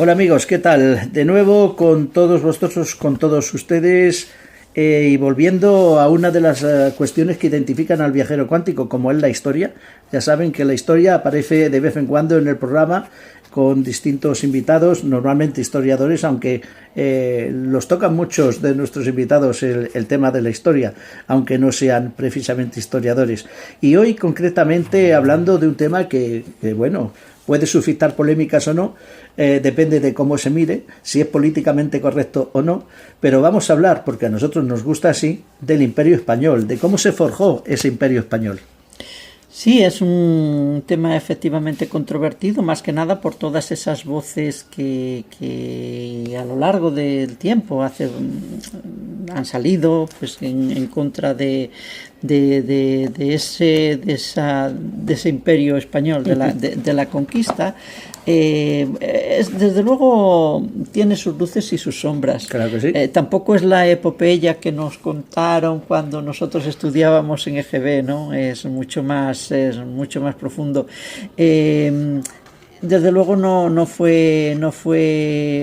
Hola amigos, ¿qué tal? De nuevo con todos vosotros, con todos ustedes y volviendo a una de las cuestiones que identifican al viajero cuántico, como es la historia. Ya saben que la historia aparece de vez en cuando en el programa con distintos invitados, normalmente historiadores, aunque los tocan muchos de nuestros invitados el tema de la historia, aunque no sean precisamente historiadores. Y hoy concretamente hablando de un tema que bueno, puede suscitar polémicas o no, depende de cómo se mire, si es políticamente correcto o no, pero vamos a hablar, porque a nosotros nos gusta así, del Imperio Español, de cómo se forjó ese Imperio Español. Sí, es un tema efectivamente controvertido, más que nada por todas esas voces que a lo largo del tiempo han salido pues en contra de ese imperio español, de la conquista. Desde luego tiene sus luces y sus sombras. Claro que sí. Tampoco es la epopeya que nos contaron cuando nosotros estudiábamos en EGB, ¿no? Es mucho más profundo. Desde luego no fue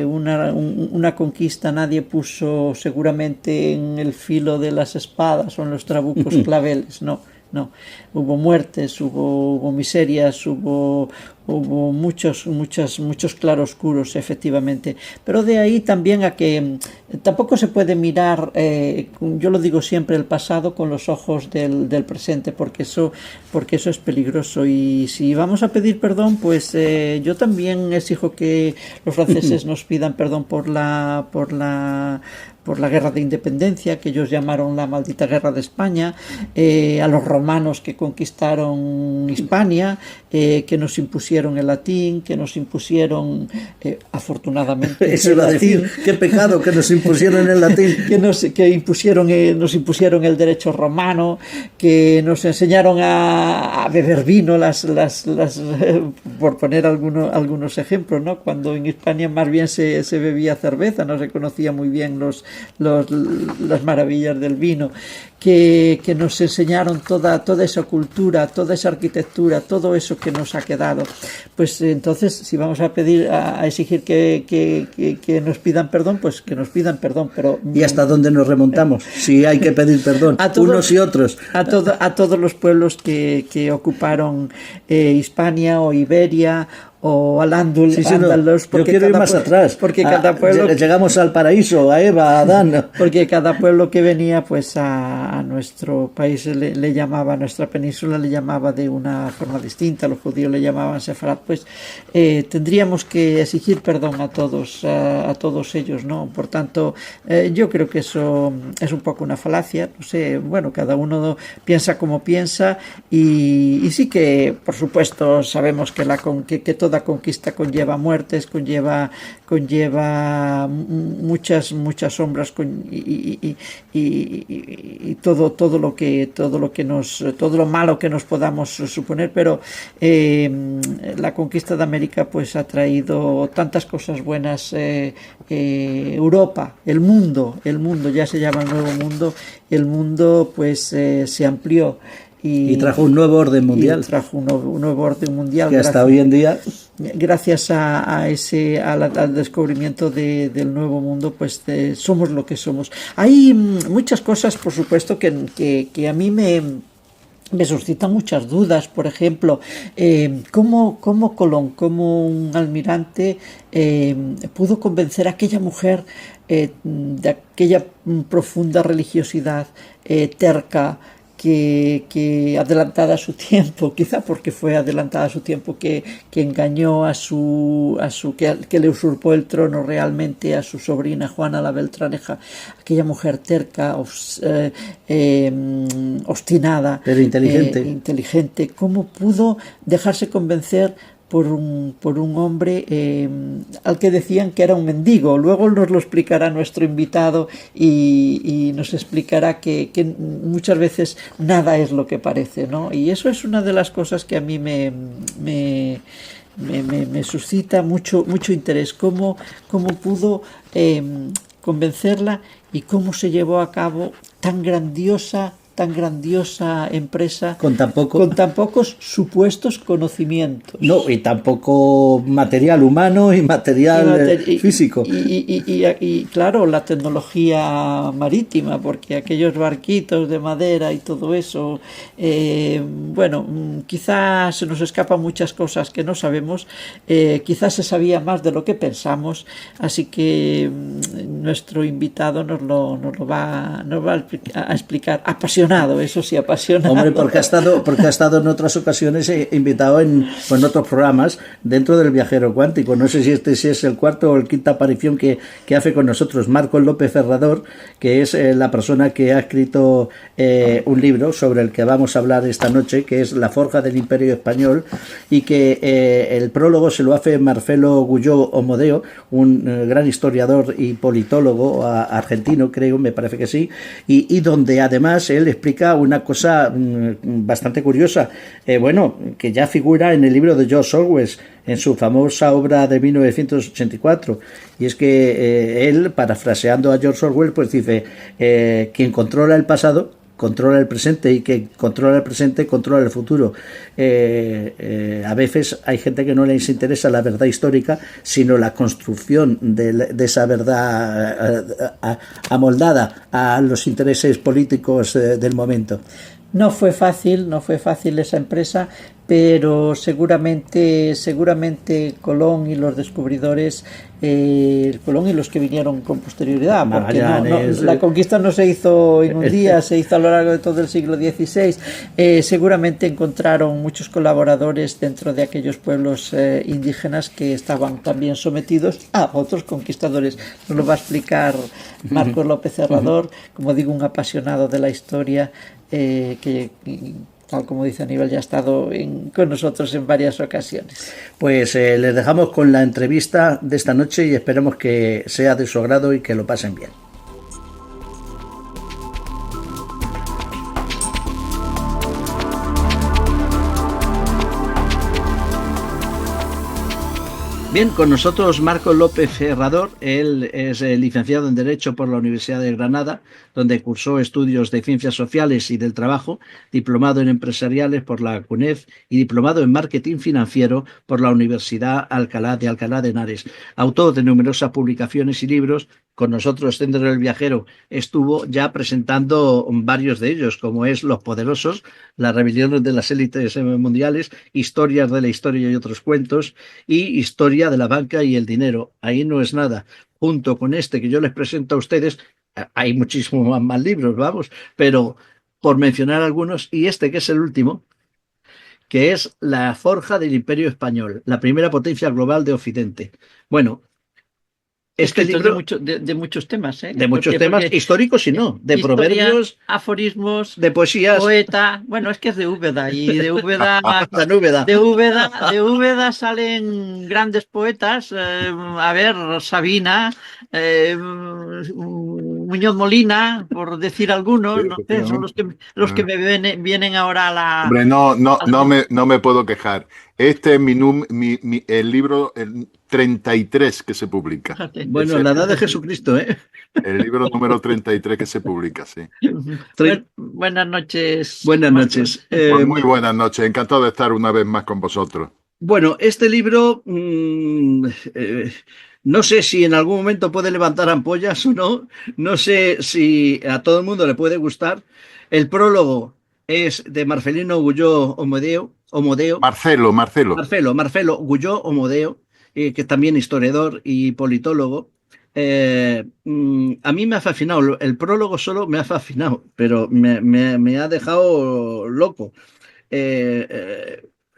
una conquista. Nadie puso seguramente en el filo de las espadas o en los trabucos claveles, no. Hubo muertes, hubo miserias, hubo muchos claroscuros, efectivamente. Pero de ahí también a que tampoco se puede mirar, yo lo digo siempre, el pasado con los ojos del presente, porque eso es peligroso. Y si vamos a pedir perdón, pues yo también exijo que los franceses nos pidan perdón por la guerra de independencia, que ellos llamaron la maldita guerra de España, a los romanos que conquistaron Hispania, que nos impusieron el latín, que nos impusieron, afortunadamente, eso iba a decir, qué pecado que nos impusieron el latín. nos impusieron el derecho romano, que nos enseñaron a beber vino, por poner algunos ejemplos, ¿no? Cuando en Hispania más bien se bebía cerveza, no se conocía muy bien las maravillas del vino, que nos enseñaron toda esa cultura, toda esa arquitectura, todo eso que nos ha quedado. Pues entonces, si vamos a exigir que nos pidan perdón, pues que nos pidan perdón. Pero ¿y hasta dónde nos remontamos? Si hay que pedir perdón, unos y otros. A todos los pueblos que ocuparon Hispania o Iberia o al-Ándalus. Sí, no, yo quiero ir más atrás, porque cada pueblo, llegamos al paraíso, a Eva, a Adán. Porque cada pueblo que venía pues a nuestro país le llamaba, a nuestra península le llamaba de una forma distinta. Los judíos le llamaban Sefarad. Pues tendríamos que exigir perdón a todos ellos, ¿no? Por tanto, yo creo que eso es un poco una falacia. No sé, bueno, cada uno piensa como piensa, y sí que, por supuesto, sabemos que toda conquista conlleva muertes, conlleva muchas sombras, y todo lo malo que nos podamos suponer, pero la conquista de América pues ha traído tantas cosas buenas. Europa, el mundo ya se llama el Nuevo Mundo. El mundo pues se amplió y trajo un nuevo orden mundial. Un nuevo orden mundial. Que hasta hoy en día, gracias al descubrimiento del Nuevo Mundo, pues somos lo que somos. Hay muchas cosas, por supuesto, que a mí me suscitan muchas dudas. Por ejemplo, cómo Colón, como un almirante, pudo convencer a aquella mujer de aquella profunda religiosidad, terca, que adelantada a su tiempo, quizá porque fue adelantada a su tiempo, que engañó que le usurpó el trono realmente a su sobrina Juana la Beltraneja, aquella mujer terca, obstinada, pero inteligente. ¿Cómo pudo dejarse convencer por un hombre al que decían que era un mendigo? Luego nos lo explicará nuestro invitado y nos explicará que muchas veces nada es lo que parece, ¿no? Y eso es una de las cosas que a mí me suscita mucho interés. ¿Cómo pudo convencerla y cómo se llevó a cabo tan grandiosa tan grandiosa empresa con tan pocos supuestos conocimientos. No, y tampoco material humano y material físico. Y claro, la tecnología marítima, porque aquellos barquitos de madera y todo eso, bueno, quizás se nos escapan muchas cosas que no sabemos, quizás se sabía más de lo que pensamos, así que nuestro invitado nos lo va a explicar, apasionado, eso sí, apasionado. Hombre, porque ha estado en otras ocasiones invitado en otros programas dentro del Viajero Cuántico. No sé si si es el cuarto o el quinta aparición que hace con nosotros Marcos López Ferrador, que es la persona que ha escrito un libro sobre el que vamos a hablar esta noche, que es La forja del Imperio Español, y que el prólogo se lo hace Marcelo Guyó Omodeo, un gran historiador y politólogo argentino, creo, me parece que sí, y donde además él explica una cosa bastante curiosa, bueno, que ya figura en el libro de George Orwell, en su famosa obra de 1984, y es que él, parafraseando a George Orwell, pues dice, quien controla el pasado controla el presente, y que controla el presente controla el futuro. A veces hay gente que no les interesa la verdad histórica, sino la construcción de esa verdad amoldada a los intereses políticos del momento. No fue fácil esa empresa, pero seguramente Colón y los descubridores, Colón y los que vinieron con posterioridad, porque la conquista no se hizo en un día, se hizo a lo largo de todo el siglo XVI, seguramente encontraron muchos colaboradores dentro de aquellos pueblos indígenas que estaban también sometidos a otros conquistadores. Nos lo va a explicar Marcos López Ferrador, como digo, un apasionado de la historia, que tal como dice Aníbal, ya ha estado con nosotros en varias ocasiones. Pues les dejamos con la entrevista de esta noche y esperemos que sea de su agrado y que lo pasen bien. Bien, con nosotros Marcos López Ferrador. Él es licenciado en Derecho por la Universidad de Granada, donde cursó estudios de Ciencias Sociales y del Trabajo, diplomado en Empresariales por la CUNEF y diplomado en Marketing Financiero por la Universidad de Alcalá de Henares. Autor de numerosas publicaciones y libros. Con nosotros dentro del Viajero estuvo ya presentando varios de ellos, como es Los Poderosos, las rebeliones de las élites mundiales, Historias de la historia y otros cuentos, y Historia de la banca y el dinero. Ahí no es nada. Junto con este que yo les presento a ustedes, hay muchísimos más libros, vamos, pero por mencionar algunos, y este que es el último, que es La forja del Imperio Español, la primera potencia global de Occidente. Bueno, este libro de muchos temas, de muchos temas históricos y no, de historia, proverbios, aforismos, de poesías, poeta. Bueno, es que es de Úbeda, y de Úbeda de Úbeda salen grandes poetas. A ver, Sabina, Muñoz Molina, por decir algunos, sí, no sé, son los que me vienen ahora a la... Hombre, no me puedo quejar. Este es el libro 33 que se publica. Bueno, la edad de Jesucristo, ¿eh? El libro número 33 que se publica, sí. Buenas noches. Buenas noches. Pues muy buenas noches. Encantado de estar una vez más con vosotros. Bueno, este libro... no sé si en algún momento puede levantar ampollas o no. No sé si a todo el mundo le puede gustar. El prólogo es de Marcelino Guyó Omodeo. Marcelo Guyó Omodeo, que es también historiador y politólogo. A mí me ha fascinado. El prólogo solo me ha fascinado, pero me ha dejado loco.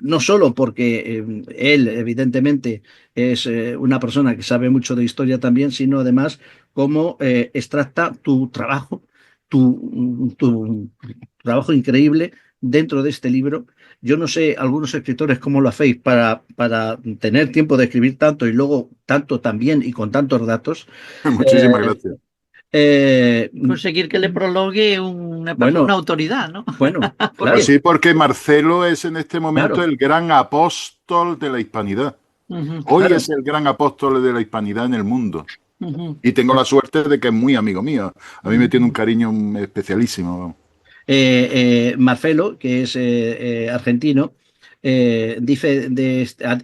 No solo porque él, evidentemente, es una persona que sabe mucho de historia también, sino además cómo extracta tu trabajo increíble dentro de este libro. Yo no sé, algunos escritores, cómo lo hacéis para tener tiempo de escribir tanto y luego tanto también y con tantos datos. Muchísimas gracias. Conseguir que le prologue una autoridad, ¿no? Bueno, claro. Pues sí, porque Marcelo es en este momento el gran apóstol de la hispanidad. Hoy es el gran apóstol de la hispanidad en el mundo. Y tengo la suerte de que es muy amigo mío. A mí me tiene un cariño especialísimo. Marcelo, que es argentino, dice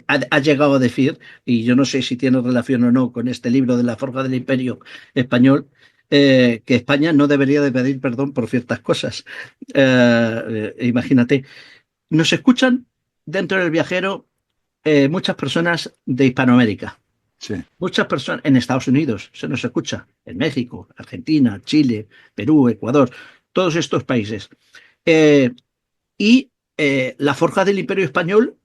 ha llegado a decir, y yo no sé si tiene relación o no con este libro de la forja del Imperio Español, que España no debería de pedir perdón por ciertas cosas. Imagínate, nos escuchan dentro del viajero muchas personas de Hispanoamérica. Sí. Muchas personas en Estados Unidos se nos escucha, en México, Argentina, Chile, Perú, Ecuador, todos estos países. Y la forja del Imperio Español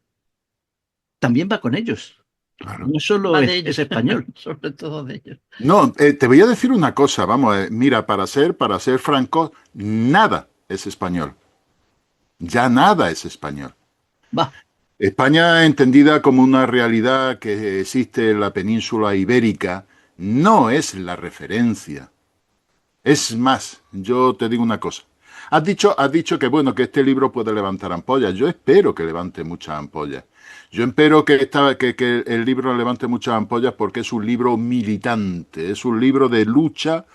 también va con ellos. Claro. No solo es español. Sobre todo de ellos. No, te voy a decir una cosa, vamos, mira, para ser franco, nada es español. Ya nada es español. Va. España, entendida como una realidad que existe en la península ibérica, no es la referencia. Es más, yo te digo una cosa. Has dicho que bueno, que este libro puede levantar ampollas. Yo espero que levante muchas ampollas. Yo espero que el libro levante muchas ampollas porque es un libro militante, es un libro de lucha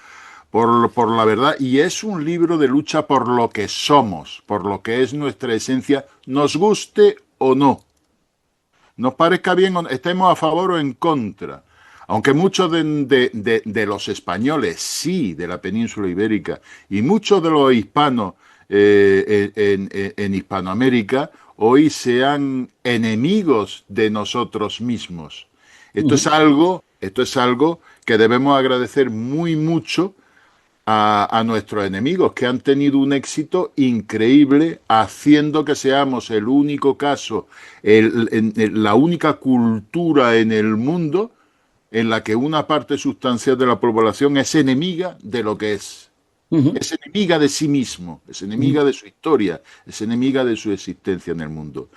por la verdad y es un libro de lucha por lo que somos, por lo que es nuestra esencia, nos guste o no. Nos parezca bien, estemos a favor o en contra. Aunque muchos de los españoles, sí, de la península ibérica, y muchos de los hispanos en Hispanoamérica, hoy sean enemigos de nosotros mismos. Esto es algo que debemos agradecer muy mucho a nuestros enemigos, que han tenido un éxito increíble haciendo que seamos el único caso, la única cultura en el mundo en la que una parte sustancial de la población es enemiga de lo que es. Es enemiga de sí mismo, es enemiga de su historia, es enemiga de su existencia en el mundo.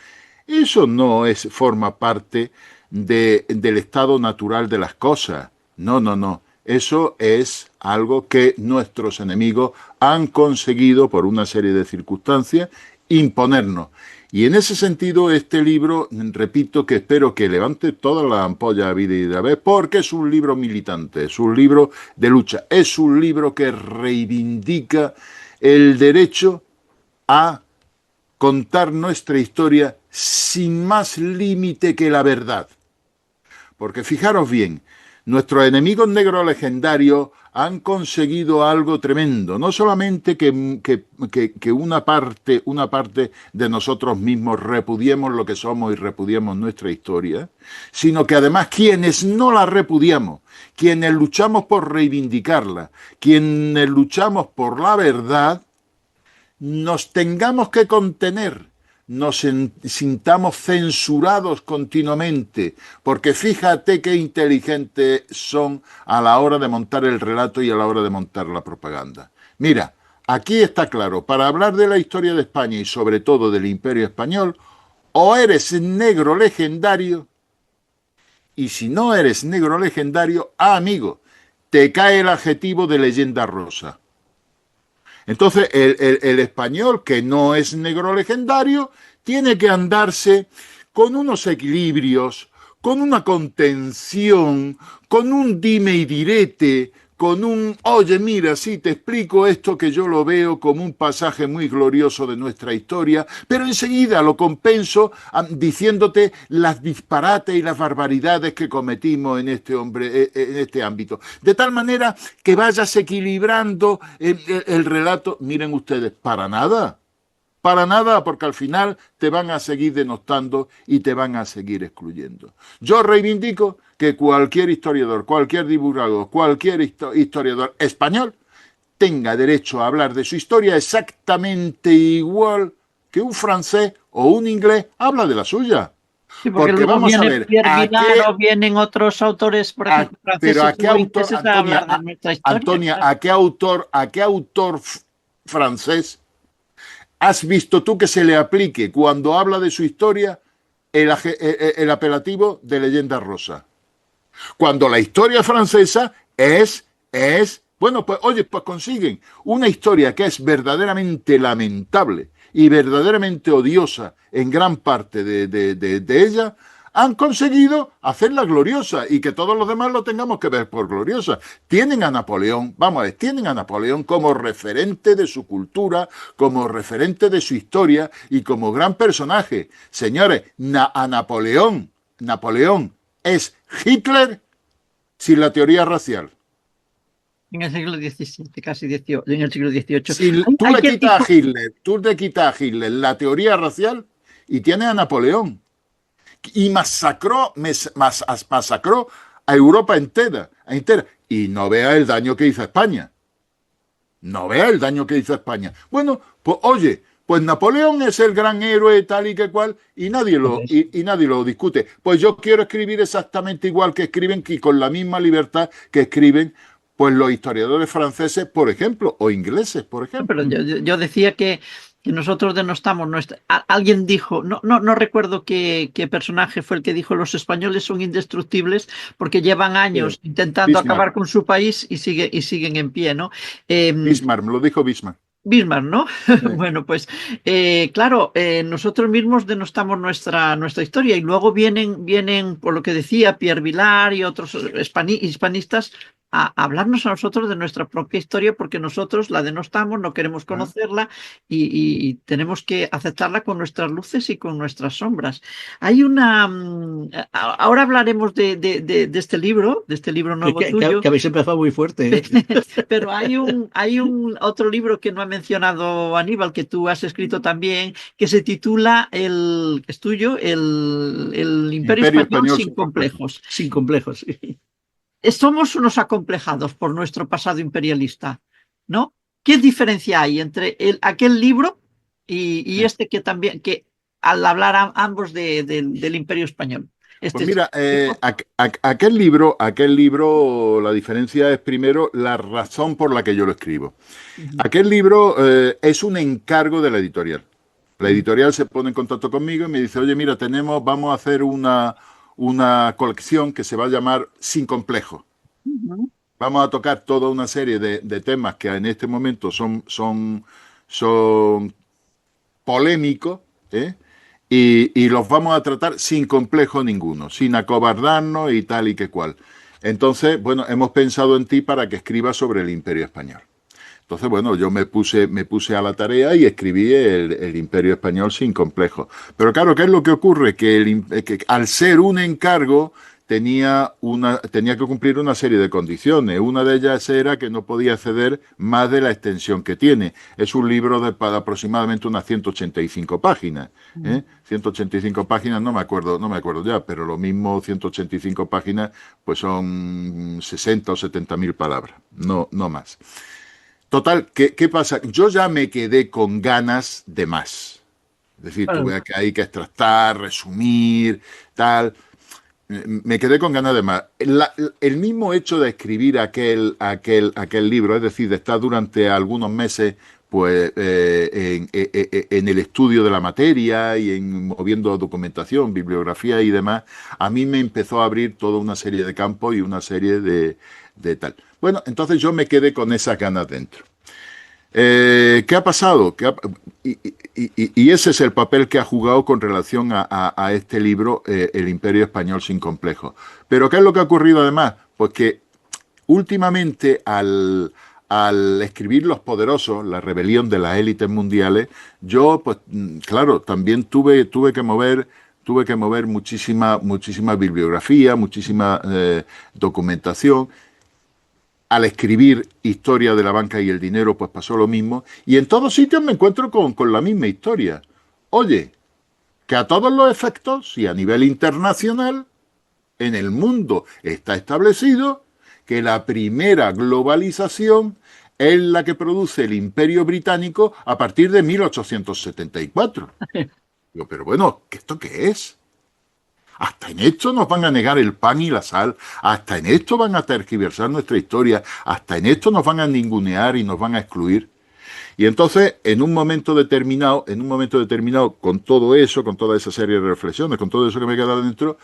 Eso no forma parte del estado natural de las cosas. No, no, no. Eso es algo que nuestros enemigos han conseguido, por una serie de circunstancias, imponernos. Y en ese sentido, este libro, repito, que espero que levante todas las ampollas a vida y de vez, porque es un libro militante, es un libro de lucha, es un libro que reivindica el derecho a contar nuestra historia sin más límite que la verdad. Porque fijaros bien, nuestros enemigos negros legendarios han conseguido algo tremendo. No solamente que una parte de nosotros mismos repudiemos lo que somos y repudiemos nuestra historia, sino que además quienes no la repudiamos, quienes luchamos por reivindicarla, quienes luchamos por la verdad, nos tengamos que contener, nos sintamos censurados continuamente, porque fíjate qué inteligentes son a la hora de montar el relato y a la hora de montar la propaganda. Mira, aquí está claro, para hablar de la historia de España y sobre todo del Imperio Español, o eres negro legendario, y si no eres negro legendario, amigo, te cae el adjetivo de leyenda rosa. Entonces, el español que no es negro legendario tiene que andarse con unos equilibrios, con una contención, con un dime y direte, con un, oye, mira, sí, te explico esto que yo lo veo como un pasaje muy glorioso de nuestra historia, pero enseguida lo compenso diciéndote las disparates y las barbaridades que cometimos en este ámbito. De tal manera que vayas equilibrando el relato. Miren ustedes, para nada, porque al final te van a seguir denostando y te van a seguir excluyendo. Yo reivindico que cualquier historiador, cualquier divulgador, cualquier historiador español tenga derecho a hablar de su historia exactamente igual que un francés o un inglés habla de la suya. Sí, porque vamos a ver, vienen otros autores, por ejemplo, franceses, pero ¿a qué autor, Antonia, ¿a qué autor francés has visto tú que se le aplique cuando habla de su historia el apelativo de leyenda rosa? Cuando la historia francesa bueno, pues oye, pues consiguen una historia que es verdaderamente lamentable y verdaderamente odiosa en gran parte de ella, han conseguido hacerla gloriosa y que todos los demás lo tengamos que ver por gloriosa. Tienen a Napoleón, vamos a ver, tienen a Napoleón como referente de su cultura, como referente de su historia y como gran personaje. Señores, a Napoleón es Hitler sin la teoría racial. En el siglo XVII, casi XVIII, en el siglo XVIII. Si tú le quitas a Hitler la teoría racial y tienes a Napoleón. Y masacró a Europa entera. Y no vea el daño que hizo España. No vea el daño que hizo España. Bueno, pues oye, pues Napoleón es el gran héroe tal y que cual y nadie lo discute. Pues yo quiero escribir exactamente igual que escriben y con la misma libertad que escriben pues los historiadores franceses, por ejemplo, o ingleses, por ejemplo. Pero yo decía que nosotros denostamos alguien dijo, no recuerdo qué personaje fue el que dijo: los españoles son indestructibles porque llevan años intentando acabar con su país y siguen en pie, ¿no? Bismarck, me lo dijo Bismarck. Bismarck, ¿no? Sí. Bueno, pues claro, nosotros mismos denostamos nuestra historia y luego vienen, por lo que decía Pierre Vilar y otros hispanistas, a hablarnos a nosotros de nuestra propia historia, porque nosotros la denostamos, no queremos conocerla y tenemos que aceptarla con nuestras luces y con nuestras sombras. Hay ahora hablaremos de este libro nuevo tuyo. Que habéis empezado muy fuerte. Pero hay un otro libro que no ha mencionado Aníbal, que tú has escrito también, que se titula, es tuyo, el Imperio Español sin complejos. Sin complejos, sí. Somos unos acomplejados por nuestro pasado imperialista, ¿no? ¿Qué diferencia hay entre aquel libro y este que al hablar ambos del Imperio Español? Pues mira, aquel libro, la diferencia es primero la razón por la que yo lo escribo. Aquel libro es un encargo de la editorial. La editorial se pone en contacto conmigo y me dice: oye, mira, vamos a hacer una colección que se va a llamar Sin Complejo. Vamos a tocar toda una serie de temas que en este momento son polémicos, ¿eh? Y los vamos a tratar sin complejo ninguno, sin acobardarnos y tal y que cual. Entonces, bueno, hemos pensado en ti para que escribas sobre el Imperio Español. Entonces, bueno, yo me puse a la tarea y escribí el Imperio Español sin complejo. Pero claro, ¿qué es lo que ocurre? Que al ser un encargo tenía que cumplir una serie de condiciones. Una de ellas era que no podía exceder más de la extensión que tiene. Es un libro de aproximadamente unas 185 páginas. 185 páginas, no me acuerdo ya, pero lo mismo 185 páginas, pues son 60 o 70 mil palabras, no más. Total, ¿qué pasa? Yo ya me quedé con ganas de más. Es decir, tuve que hay que extractar, resumir, tal. Me quedé con ganas de más. El mismo hecho de escribir aquel libro, es decir, de estar durante algunos meses pues en el estudio de la materia y en moviendo documentación, bibliografía y demás, a mí me empezó a abrir toda una serie de campos y una serie de tal. Bueno, entonces yo me quedé con esas ganas dentro. ¿Qué ha pasado? Y ese es el papel que ha jugado con relación a este libro, El Imperio Español sin complejo. Pero ¿qué es lo que ha ocurrido además? Pues que últimamente al escribir Los Poderosos, la rebelión de las élites mundiales, yo, pues claro, también tuve que mover muchísima bibliografía, muchísima documentación. Al escribir Historia de la banca y el dinero, pues pasó lo mismo. Y en todos sitios me encuentro con la misma historia. Oye, que a todos los efectos y a nivel internacional, en el mundo está establecido que la primera globalización es la que produce el Imperio Británico a partir de 1874. Digo, pero bueno, ¿esto qué es? Hasta en esto nos van a negar el pan y la sal, hasta en esto van a tergiversar nuestra historia, hasta en esto nos van a ningunear y nos van a excluir. Y entonces, en un momento determinado, con todo eso, con toda esa serie de reflexiones, con todo eso que me queda dentro,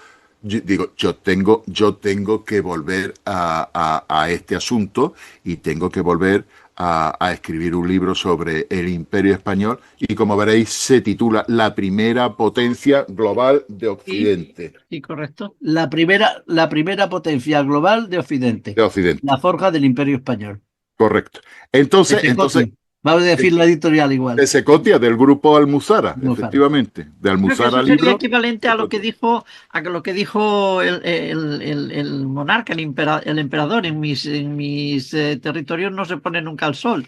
yo tengo que volver a este asunto y tengo que volver a escribir un libro sobre el Imperio Español y como veréis se titula La primera potencia global de Sí, Occidente. sí, correcto. La primera potencia global de Occidente, De Occidente, la forja del Imperio Español. correcto. De Entonces, Secotia. Vamos a decir la editorial igual. de Secotia, del grupo Almuzara, No, claro. efectivamente, de Yo creo que Almuzara eso sería Libro, equivalente Secotia. a lo que dijo el monarca, el emperador. En mis territorios no se pone nunca el sol.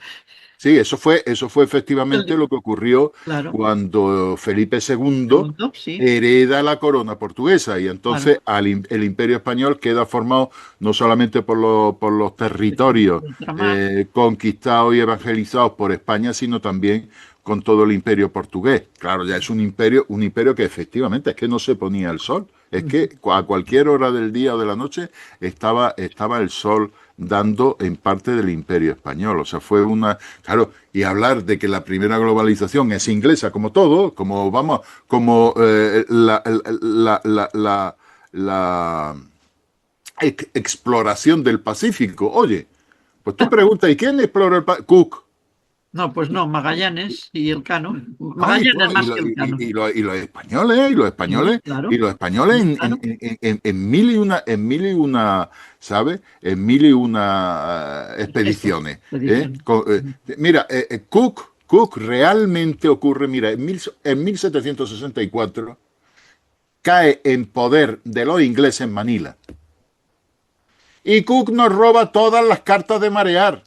Sí, eso fue efectivamente El- lo que ocurrió claro. cuando Felipe II Segundo, sí, hereda la corona portuguesa y claro. entonces el Imperio Español queda formado no solamente por los territorios Ultramar. conquistados y evangelizados por España, sino también con todo el Imperio portugués. Claro, ya es un imperio que efectivamente es que no se ponía el sol, es que a cualquier hora del día o de la noche estaba el sol dando en parte del Imperio Español. O sea, fue una... Claro, y hablar de que la primera globalización es inglesa, como todo, como vamos, como la exploración del Pacífico. Oye, pues tú preguntas, ¿y quién exploró el Pacífico? Cook. No, pues no, Magallanes y Elcano. No, Magallanes más que Elcano. y los españoles, y los Sí, españoles, y claro, los españoles claro. en mil y una, ¿sabes? En mil y una Eso, expediciones. te dije. Mira, Cook realmente ocurre, mira, en 1764 cae en poder de los ingleses en Manila. Y Cook nos roba todas las cartas de marear,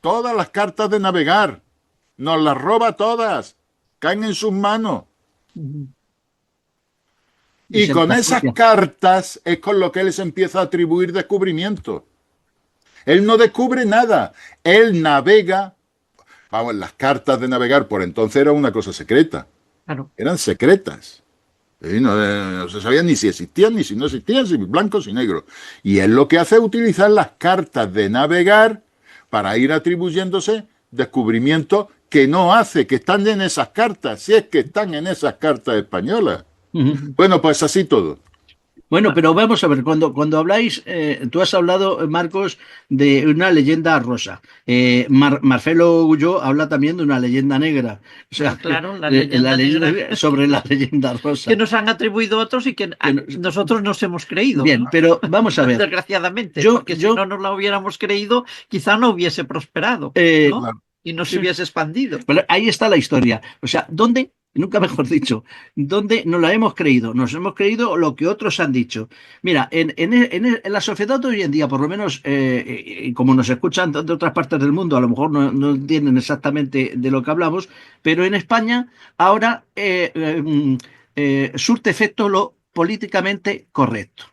todas las cartas de navegar. Nos las roba todas. Caen en sus manos. Ujú. Y Y se las con esas apropia. cartas es con lo que él se empieza a atribuir descubrimientos. Él no descubre nada. Él navega. Vamos, las cartas de navegar por entonces era una cosa secreta. Claro. Eran secretas. Y no se sabía ni si existían, ni si no existían, si blancos y negros. Y él lo que hace es utilizar las cartas de navegar para ir atribuyéndose descubrimientos que no hace, que están en esas cartas, si es que están en esas cartas españolas. Ujú. Bueno, pues así todo. Bueno, pero vamos a ver, cuando habláis, tú has hablado, Marcos, de una leyenda rosa. Marcelo Ulloa habla también de una leyenda negra. O sea, Claro, la leyenda negra sobre la leyenda que rosa. nos han atribuido otros y que Que no- nosotros nos hemos creído, Bien, pero vamos a ver. desgraciadamente, Yo, porque si yo, no nos la hubiéramos creído, quizá no hubiese prosperado, ¿no? Claro. Y no se sí, hubiese expandido. pero ahí está la historia. O sea, ¿dónde? Nunca mejor dicho, ¿dónde nos la hemos creído? Nos hemos creído lo que otros han dicho. Mira, en la sociedad de hoy en día, por lo menos, y como nos escuchan de otras partes del mundo, a lo mejor no entienden exactamente de lo que hablamos, pero en España ahora surte efecto lo políticamente correcto.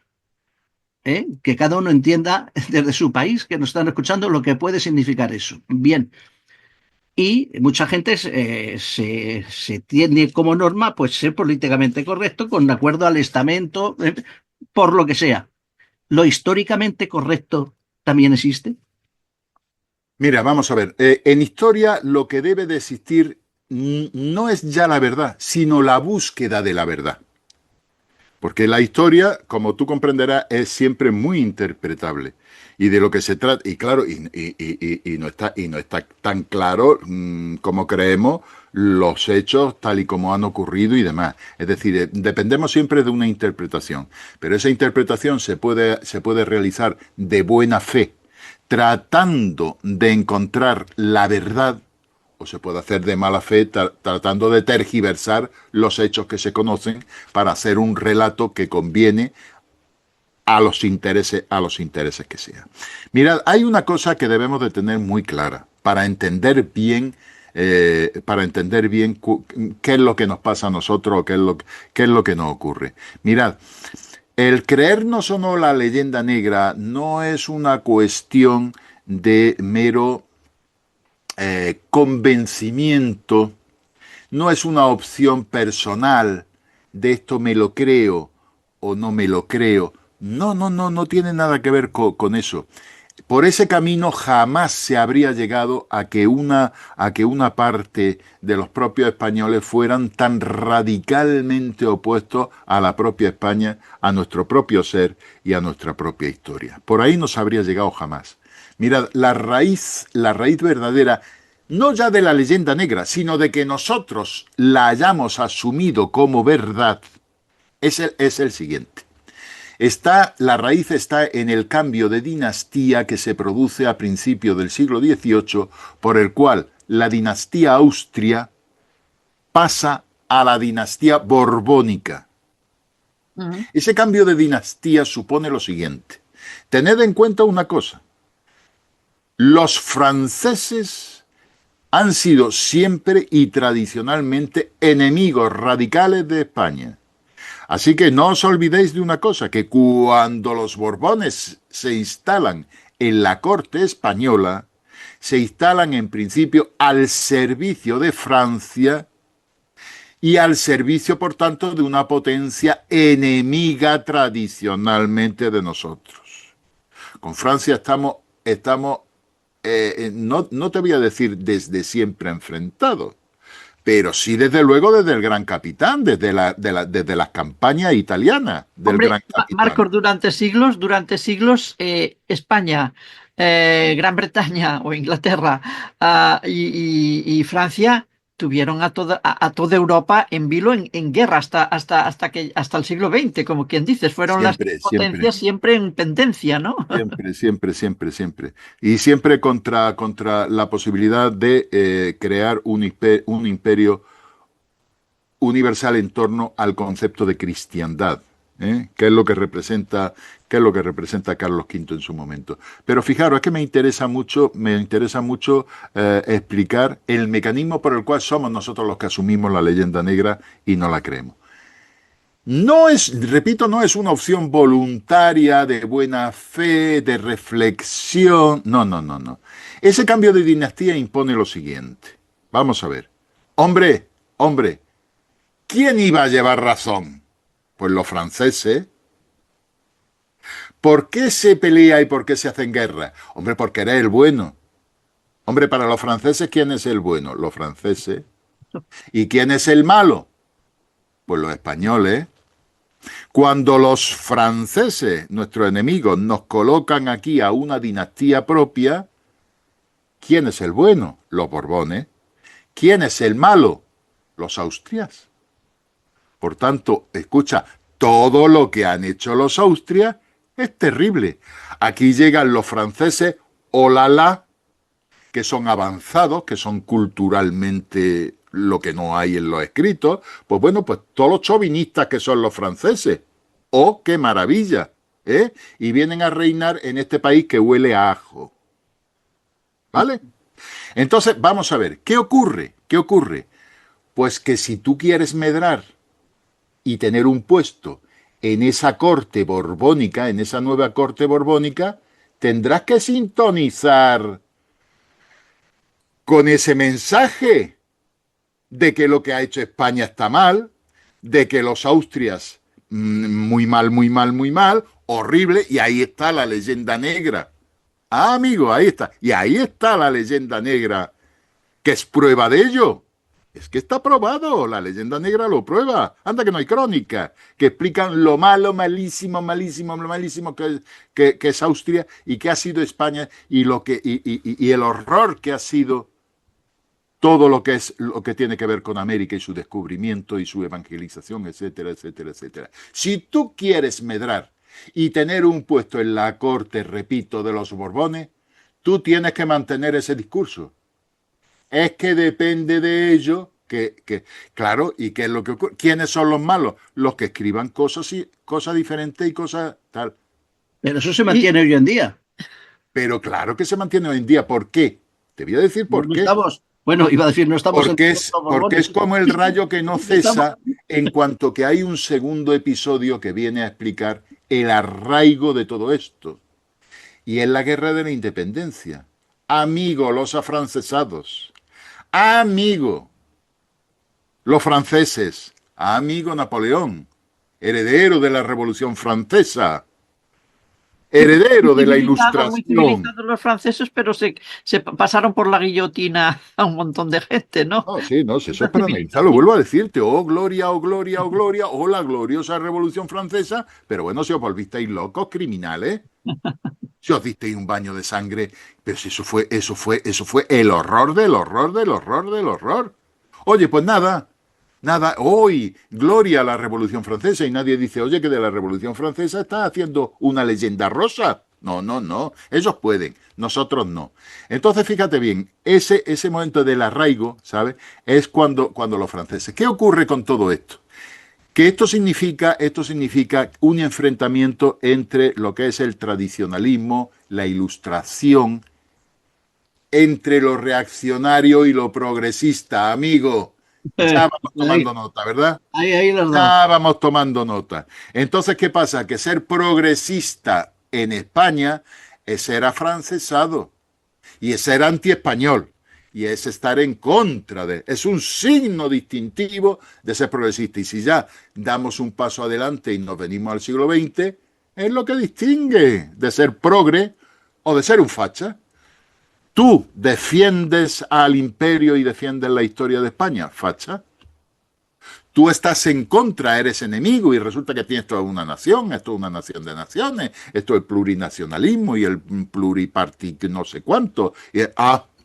Que cada uno entienda desde su país, que nos están escuchando, lo que puede significar eso. Bien, y mucha gente se tiene como norma pues ser políticamente correcto con de acuerdo al estamento, por lo que sea. ¿Lo históricamente correcto también existe? Mira, vamos a ver. En historia lo que debe de existir no es ya la verdad, sino la búsqueda de la verdad. Porque la historia, como tú comprenderás, es siempre muy interpretable. Y de lo que se trata, y claro, y no está tan claro como creemos los hechos tal y como han ocurrido y demás. Es decir, dependemos siempre de una interpretación, pero esa interpretación se puede realizar de buena fe, tratando de encontrar la verdad o se puede hacer de mala fe tratando de tergiversar los hechos que se conocen para hacer un relato que conviene a los intereses que sea. Mirad, hay una cosa que debemos de tener muy clara para entender bien qué es lo que nos pasa a nosotros o qué es lo que nos ocurre. Mirad, el creernos o no la leyenda negra no es una cuestión de mero convencimiento, no es una opción personal de esto me lo creo o no me lo creo. No tiene nada que ver con eso. Por ese camino jamás se habría llegado a que una parte de los propios españoles fueran tan radicalmente opuestos a la propia España, a nuestro propio ser y a nuestra propia historia. Por ahí no se habría llegado jamás. Mirad, la raíz verdadera, no ya de la leyenda negra, sino de que nosotros la hayamos asumido como verdad, es el siguiente. La raíz está en el cambio de dinastía que se produce a principios del siglo XVIII, por el cual la dinastía Austria pasa a la dinastía borbónica. Ese cambio de dinastía supone lo siguiente. Tened en cuenta una cosa. Los franceses han sido siempre y tradicionalmente enemigos radicales de España. Así que no os olvidéis de una cosa, que cuando los Borbones se instalan en la corte española, se instalan en principio al servicio de Francia y al servicio, por tanto, de una potencia enemiga tradicionalmente de nosotros. Con Francia no te voy a decir desde siempre enfrentados, pero sí, desde luego, desde el Gran Capitán, desde las campañas italianas del Hombre, Gran Capitán. Marcos, durante siglos, España, Gran Bretaña o Inglaterra y Francia tuvieron a toda Europa en vilo en guerra hasta el siglo XX, como quien dices, fueron las Siempre, siempre, potencias siempre en pendencia, ¿no? siempre, siempre, siempre, siempre. Y siempre contra la posibilidad de crear un imperio universal en torno al concepto de cristiandad, ¿eh? ¿Qué es lo que representa Carlos V en su momento? Pero fijaros, es que me interesa mucho explicar el mecanismo por el cual somos nosotros los que asumimos la leyenda negra y no la creemos. No es, repito, no es una opción voluntaria, de buena fe, de reflexión. No, no, no, no. Ese cambio de dinastía impone lo siguiente. Vamos a ver. Hombre, ¿quién iba a llevar razón? Pues los franceses. ¿Por qué se pelea y por qué se hacen guerra? Hombre, porque eres el bueno. Hombre, para los franceses, ¿quién es el bueno? Los franceses. ¿Y quién es el malo? Pues los españoles. Cuando los franceses, nuestros enemigos, nos colocan aquí a una dinastía propia, ¿quién es el bueno? Los Borbones. ¿Quién es el malo? Los Austrias. Por tanto, escucha, todo lo que han hecho los Austrias es terrible. Aquí llegan los franceses, olala, que son avanzados, que son culturalmente lo que no hay en los escritos. Pues bueno, pues todos los chauvinistas que son los franceses. ¡Oh, qué maravilla! ¿Eh? Y vienen a reinar en este país que huele a ajo. ¿Vale? Entonces, vamos a ver, ¿qué ocurre? ¿Qué ocurre? Pues que si tú quieres medrar y tener un puesto en esa corte borbónica, en esa nueva corte borbónica, tendrás que sintonizar con ese mensaje de que lo que ha hecho España está mal, de que los Austrias muy mal, muy mal, muy mal, horrible, y ahí está la leyenda negra. Ah, amigo, ahí está. Y ahí está la leyenda negra, que es prueba de ello. Es que está probado, la leyenda negra lo prueba. Anda que no hay crónicas que explican lo malo, malísimo, malísimo, lo malísimo que es Austria y que ha sido España y el horror que ha sido todo lo que tiene que ver con América y su descubrimiento y su evangelización, etcétera, etcétera, etcétera. Si tú quieres medrar y tener un puesto en la corte, repito, de los Borbones, tú tienes que mantener ese discurso. Es que depende de ello, claro, ¿y qué es lo que ocurre? ¿Quiénes son los malos? Los que escriban cosas diferentes y cosas tal. Pero eso se mantiene hoy en día. Pero claro que se mantiene hoy en día. ¿Por qué? Te voy a decir por No qué. estamos, bueno, iba a decir, no estamos Porque es como el rayo que no cesa en cuanto que hay un segundo episodio que viene a explicar el arraigo de todo esto. Y es la guerra de la independencia. Amigo, los afrancesados. Amigo, los franceses. Amigo Napoleón, heredero de la Revolución Francesa. heredero de la Muy Ilustración. civilizados los franceses, pero se pasaron por la guillotina a un montón de gente, ¿no? No, sí, no, si eso Una es para analizarlo. civilización. Vuelvo a decirte, oh gloria, oh gloria, oh gloria, oh la gloriosa Revolución Francesa. Pero bueno, si os volvisteis locos, criminales, si os disteis un baño de sangre, pero si eso fue el horror del horror del horror del horror. Oye, pues nada, nada, hoy, gloria a la Revolución Francesa, y nadie dice, oye, que de la Revolución Francesa está haciendo una leyenda rosa. No, no, no, ellos pueden, nosotros no. Entonces, fíjate bien, ese momento del arraigo, ¿sabes? Es cuando los franceses. ¿Qué ocurre con todo esto? Que esto significa un enfrentamiento entre lo que es el tradicionalismo, la ilustración, entre lo reaccionario y lo progresista, amigo. Ya vamos Ahí, tomando nota, ¿verdad? ahí los dos. Ya vamos tomando nota. Entonces, ¿qué pasa? Que ser progresista en España es ser afrancesado y es ser anti-español y es estar en contra de. Es un signo distintivo de ser progresista. Y si ya damos un paso adelante y nos venimos al siglo XX, es lo que distingue de ser progre o de ser un facha. Tú defiendes al imperio y defiendes la historia de España, facha. Tú estás en contra, eres enemigo y resulta que tienes toda una nación, esto es una nación de naciones, esto es el plurinacionalismo y el pluriparti no sé cuánto.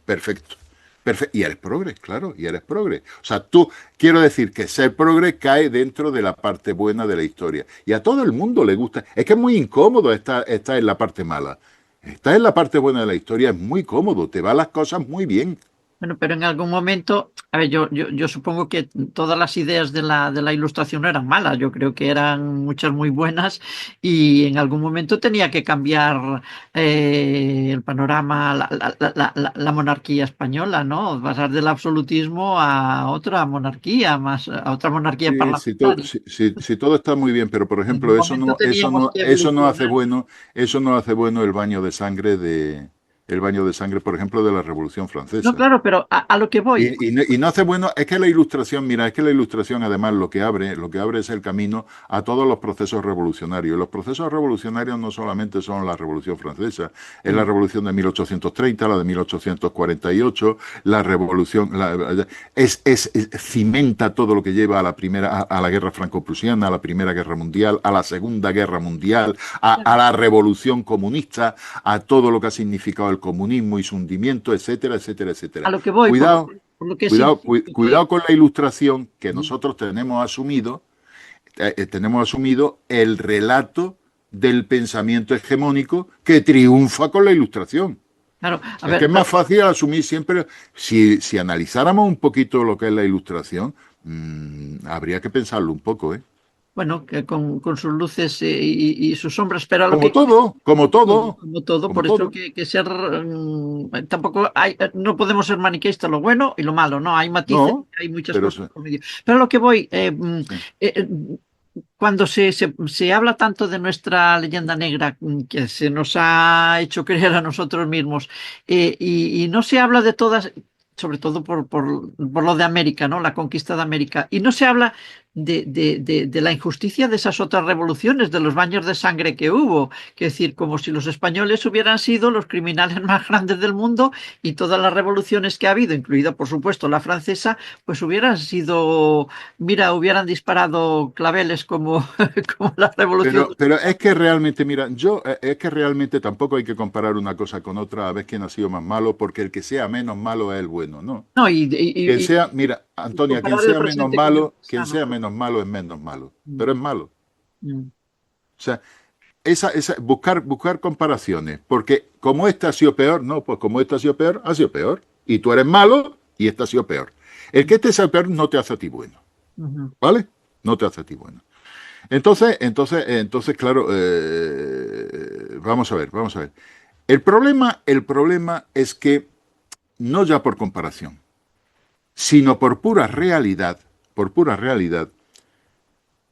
Perfecto. Perfecto. Y eres progre, claro, y eres progre. O sea, quiero decir que ser progre cae dentro de la parte buena de la historia. Y a todo el mundo le gusta. Es que es muy incómodo estar en la parte mala. Estar en la parte buena de la historia es muy cómodo, te van las cosas muy bien. Bueno, pero en algún momento, a ver, yo supongo que todas las ideas de la ilustración no eran malas, yo creo que eran muchas muy buenas y en algún momento tenía que cambiar el panorama, la monarquía española, ¿no? Pasar del absolutismo a otra monarquía, más a otra monarquía Sí, parlamentaria. si todo está muy bien, pero por En algún ejemplo, momento teníamos que evolucionar. eso no hace bueno el baño de sangre, por ejemplo, de la Revolución No, Francesa. claro, pero a lo que voy. Y no hace bueno, es que la ilustración, mira, es que la ilustración además lo que abre es el camino a todos los procesos revolucionarios. Los procesos revolucionarios no solamente son la Revolución Francesa, es la Revolución de 1830, la de 1848, la Revolución, cimenta todo lo que lleva a la Guerra Franco-Prusiana, a la Primera Guerra Mundial, a la Segunda Guerra Mundial, a la Revolución Comunista, a todo lo que ha significado el comunismo y su hundimiento, etcétera, etcétera, A etcétera. lo que voy, Cuidado, por lo que cuidado, significa que. cuidado con la ilustración que nosotros tenemos asumido el relato del pensamiento hegemónico que triunfa con la ilustración. Claro, a Es que ver, es más fácil asumir siempre, si analizáramos un poquito lo que es la ilustración, habría que pensarlo un poco, ¿eh? bueno, que con sus luces y sus sombras, pero a lo Como que todo, como todo, como todo, como por eso todo. que ser tampoco hay, no podemos ser maniqueístas lo bueno y lo malo, no, hay matices, No, hay muchas pero cosas por medio. Pero a lo que voy, sí. cuando se habla tanto de nuestra leyenda negra que se nos ha hecho creer a nosotros mismos y no se habla de todas, sobre todo por lo de América, ¿no? La conquista de América, y no se habla de la injusticia de esas otras revoluciones, de los baños de sangre que hubo, que decir, como si los españoles hubieran sido los criminales más grandes del mundo y todas las revoluciones que ha habido, incluida por supuesto la francesa, pues hubieran sido, mira, hubieran disparado claveles como, como la revolución. Pero es que realmente, mira, es que realmente tampoco hay que comparar una cosa con otra a ver quién ha sido más malo, porque el que sea menos malo es el bueno, ¿no? No, Quien sea, mira, y Antonia, comparar el presente con el quien pasado. sea menos malo es menos malo, Mm, pero es malo. mm. O sea, buscar comparaciones, porque como este ha sido peor, no, pues como este ha sido peor, y tú eres malo y este ha sido peor. El que este sea peor no te hace a ti bueno, Ujú. ¿vale? No te hace a ti bueno. Entonces, claro, vamos a ver. El problema es que no ya por comparación, sino por pura realidad,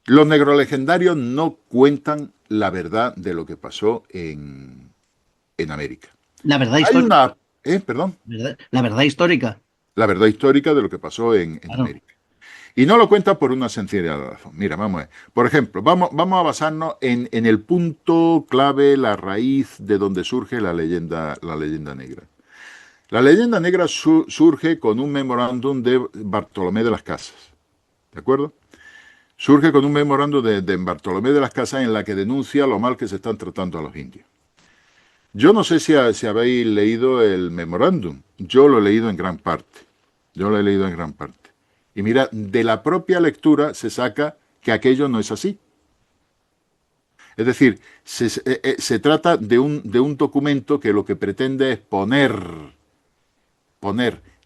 los negrolegendarios no cuentan la verdad de lo que pasó en América. La verdad Hay histórica, perdón, la verdad histórica, la verdad histórica de lo que pasó en claro. América. Y no lo cuenta por una sencilla razón. Mira, vamos a ver. Por ejemplo, vamos a basarnos en el punto clave, la raíz de donde surge la leyenda negra. La leyenda negra surge con un memorándum de Bartolomé de las Casas. ¿De acuerdo? Surge con un memorándum de Bartolomé de las Casas en la que denuncia lo mal que se están tratando a los indios. Yo no sé si habéis leído el memorándum. Yo lo he leído en gran parte. Y mira, de la propia lectura se saca que aquello no es así. Es decir, se trata de un documento que lo que pretende es poner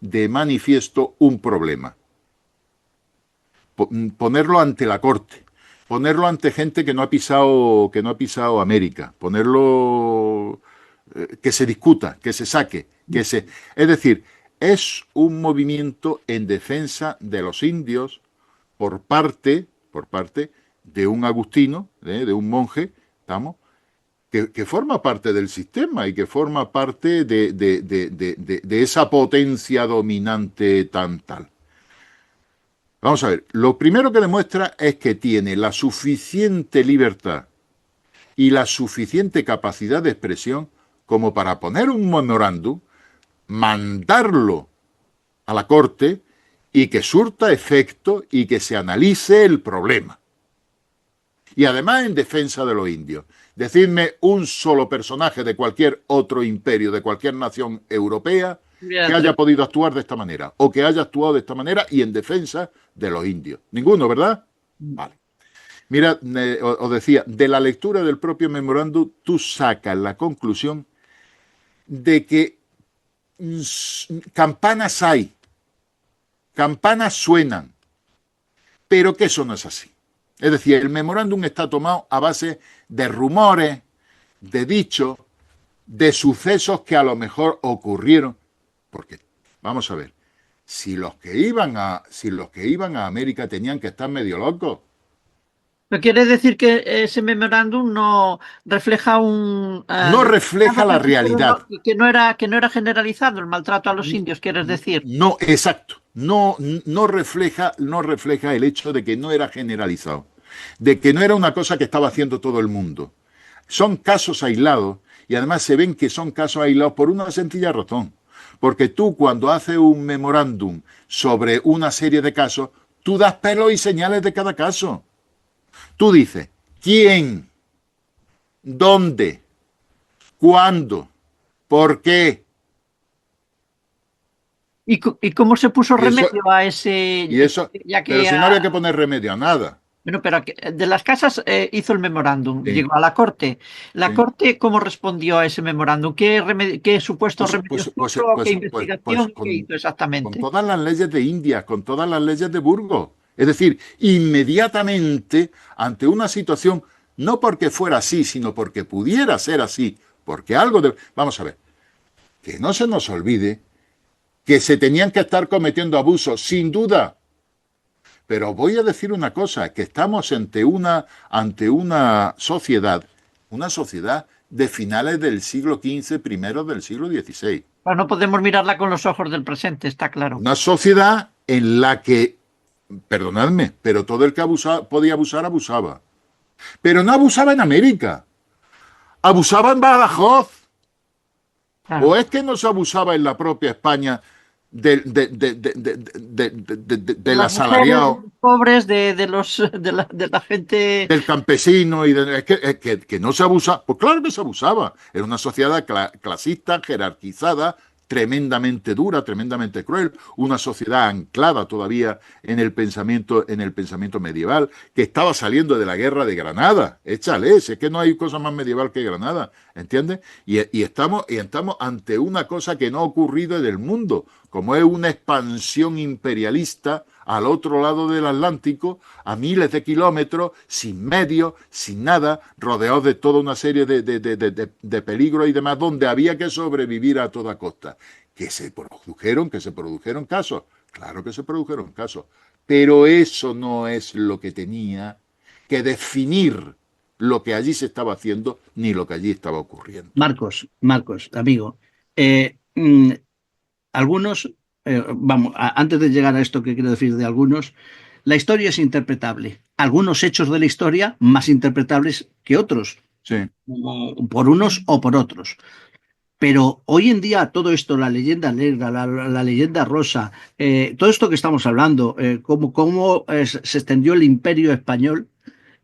de manifiesto un problema. Ponerlo ante la corte, ponerlo ante gente que no ha pisado América, ponerlo que se discuta, que se saque, es decir, es un movimiento en defensa de los indios por parte de un agustino, de un monje, ¿estamos? Que forma parte del sistema y que forma parte de esa potencia dominante tal. Vamos a ver, lo primero que demuestra es que tiene la suficiente libertad y la suficiente capacidad de expresión como para poner un memorándum, mandarlo a la corte y que surta efecto y que se analice el problema. Y además en defensa de los indios. Decidme un solo personaje de cualquier otro imperio, de cualquier nación europea, que haya podido actuar de esta manera, o que haya actuado de esta manera y en defensa de los indios. Ninguno, ¿verdad? Vale. Mira, os decía, de la lectura del propio memorándum, tú sacas la conclusión de que campanas hay, campanas suenan, pero que eso no es así. Es decir, el memorándum está tomado a base de rumores, de dichos, de sucesos que a lo mejor ocurrieron. Porque, vamos a ver, si los que iban a América tenían que estar medio locos. ¿No quiere decir que ese memorándum no refleja no refleja la realidad? Que no era generalizado el maltrato a los indios, quieres decir. No, exacto. No refleja el hecho de que no era generalizado, de que no era una cosa que estaba haciendo todo el mundo. Son casos aislados y además se ven que son casos aislados por una sencilla razón. Porque tú cuando haces un memorándum sobre una serie de casos, tú das pelos y señales de cada caso. Tú dices, ¿quién? ¿Dónde? ¿Cuándo? ¿Por qué? ¿Y cómo se puso remedio a ese...? Pero si no había que poner remedio a nada. Bueno, pero de las casas hizo el memorándum, Sí. llegó a la corte. ¿La Sí. corte cómo respondió a ese memorándum? ¿Qué supuestos remedios puso? ¿Qué investigación qué hizo exactamente? Con todas las leyes de India, con todas las leyes de Burgos. Es decir, inmediatamente ante una situación, no porque fuera así, sino porque pudiera ser así, porque algo de... Vamos a ver, que no se nos olvide que se tenían que estar cometiendo abusos, sin duda. Pero voy a decir una cosa, que estamos ante una sociedad de finales del siglo XV, primeros del siglo XVI. Bueno, no podemos mirarla con los ojos del presente, está claro. Una sociedad en la que, perdonadme, pero todo el que podía abusar, abusaba. Pero no abusaba en América, abusaba en Badajoz. Claro. ¿O es que no se abusaba en la propia España del asalariado, pobres, de la gente, del campesino, y que no se abusa? Pues claro que se abusaba. Era una sociedad clasista, jerarquizada, tremendamente dura, tremendamente cruel, una sociedad anclada todavía en el pensamiento medieval, que estaba saliendo de la guerra de Granada. Échale, es que no hay cosa más medieval que Granada, ¿entiendes? Y estamos ante una cosa que no ha ocurrido en el mundo, como es una expansión imperialista al otro lado del Atlántico, a miles de kilómetros, sin medios, sin nada, rodeados de toda una serie de peligros y demás, donde había que sobrevivir a toda costa. Que se produjeron casos, claro que se produjeron casos, pero eso no es lo que tenía que definir lo que allí se estaba haciendo ni lo que allí estaba ocurriendo. Marcos, amigo, algunos, antes de llegar a esto que quiero decir de algunos, La historia es interpretable. Algunos hechos de la historia más interpretables que otros, Sí, por unos o por otros. Pero hoy en día todo esto, la leyenda negra, la leyenda rosa, todo esto que estamos hablando, cómo se extendió el imperio español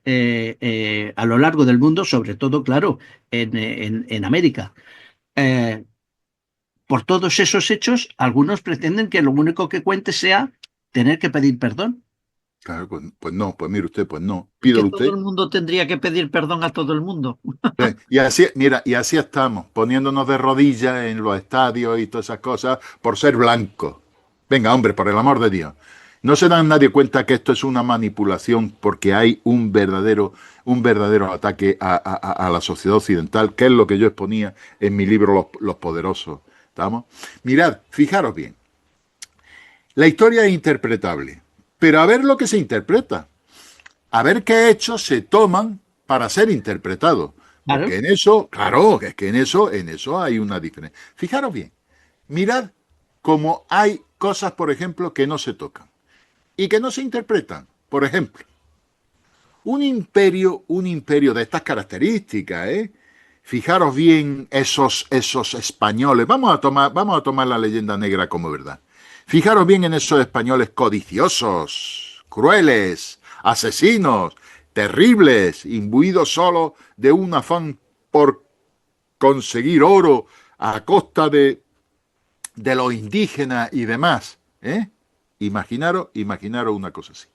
a lo largo del mundo, sobre todo, claro, en América. Eh, por todos esos hechos, algunos pretenden que lo único que cuente sea tener que pedir perdón. claro, pues no, pues mire usted, pues no. Y que Pídalo todo usted. el mundo tendría que pedir perdón a todo el mundo. Y así, mira, y así estamos, poniéndonos de rodillas en los estadios y todas esas cosas por ser blancos. Venga, hombre, por el amor de Dios. No se dan nadie cuenta que esto es una manipulación porque hay un verdadero ataque a la sociedad occidental, que es lo que yo exponía en mi libro Los Poderosos. ¿Estamos? Mirad, fijaros bien. La historia es interpretable, pero a ver lo que se interpreta, a ver qué hechos se toman para ser interpretados. Claro. Porque en eso, claro, es que en eso hay una diferencia. Fijaros bien, mirad cómo hay cosas, por ejemplo, que no se tocan y que no se interpretan. Por ejemplo, un imperio de estas características, ¿eh? Fijaros bien esos españoles. Vamos a tomar la leyenda negra como verdad. Fijaros bien en esos españoles codiciosos, crueles, asesinos, terribles, imbuidos solo de un afán por conseguir oro a costa de los indígenas y demás. ¿Eh? Imaginaros una cosa así.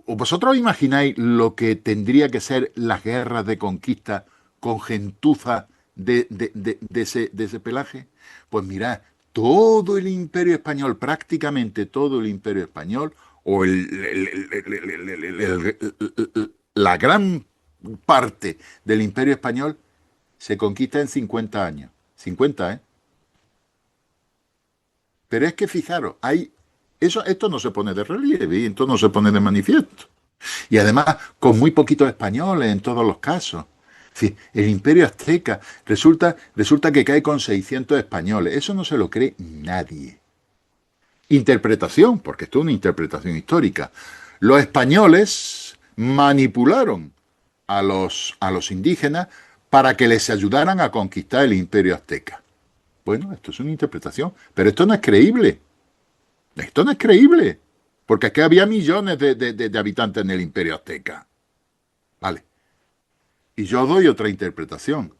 ¿Vosotros imagináis lo que tendría que ser las guerras de conquista con gentuza de ese pelaje? Pues mirad, todo el imperio español, prácticamente todo el imperio español, o la gran parte del imperio español, se conquista en 50 años. 50, ¿eh? Pero es que fijaros, esto no se pone de relieve, esto no se pone de manifiesto. Y además, con muy poquitos españoles en todos los casos. Sí, el imperio azteca resulta que cae con 600 españoles. Eso no se lo cree nadie. Interpretación, porque esto es una interpretación histórica. Los españoles manipularon a los indígenas para que les ayudaran a conquistar el imperio azteca. Bueno, esto es una interpretación, pero esto no es creíble. Esto no es creíble, porque es que había millones de habitantes en el imperio azteca. Vale. Y yo doy otra interpretación.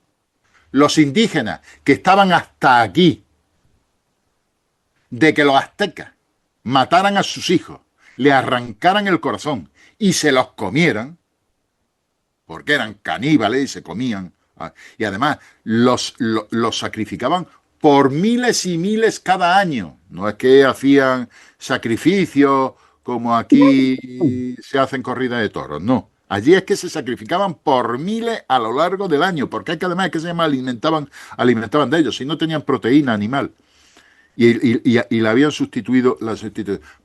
Los indígenas que estaban hasta aquí, de que los aztecas mataran a sus hijos, le arrancaran el corazón y se los comieran, porque eran caníbales y se comían, y además los sacrificaban por miles y miles cada año. No es que hacían sacrificios como aquí se hacen corridas de toros, no. Allí es que se sacrificaban por miles a lo largo del año, porque hay que además que se llama alimentaban de ellos, si no tenían proteína animal. Y la habían sustituido.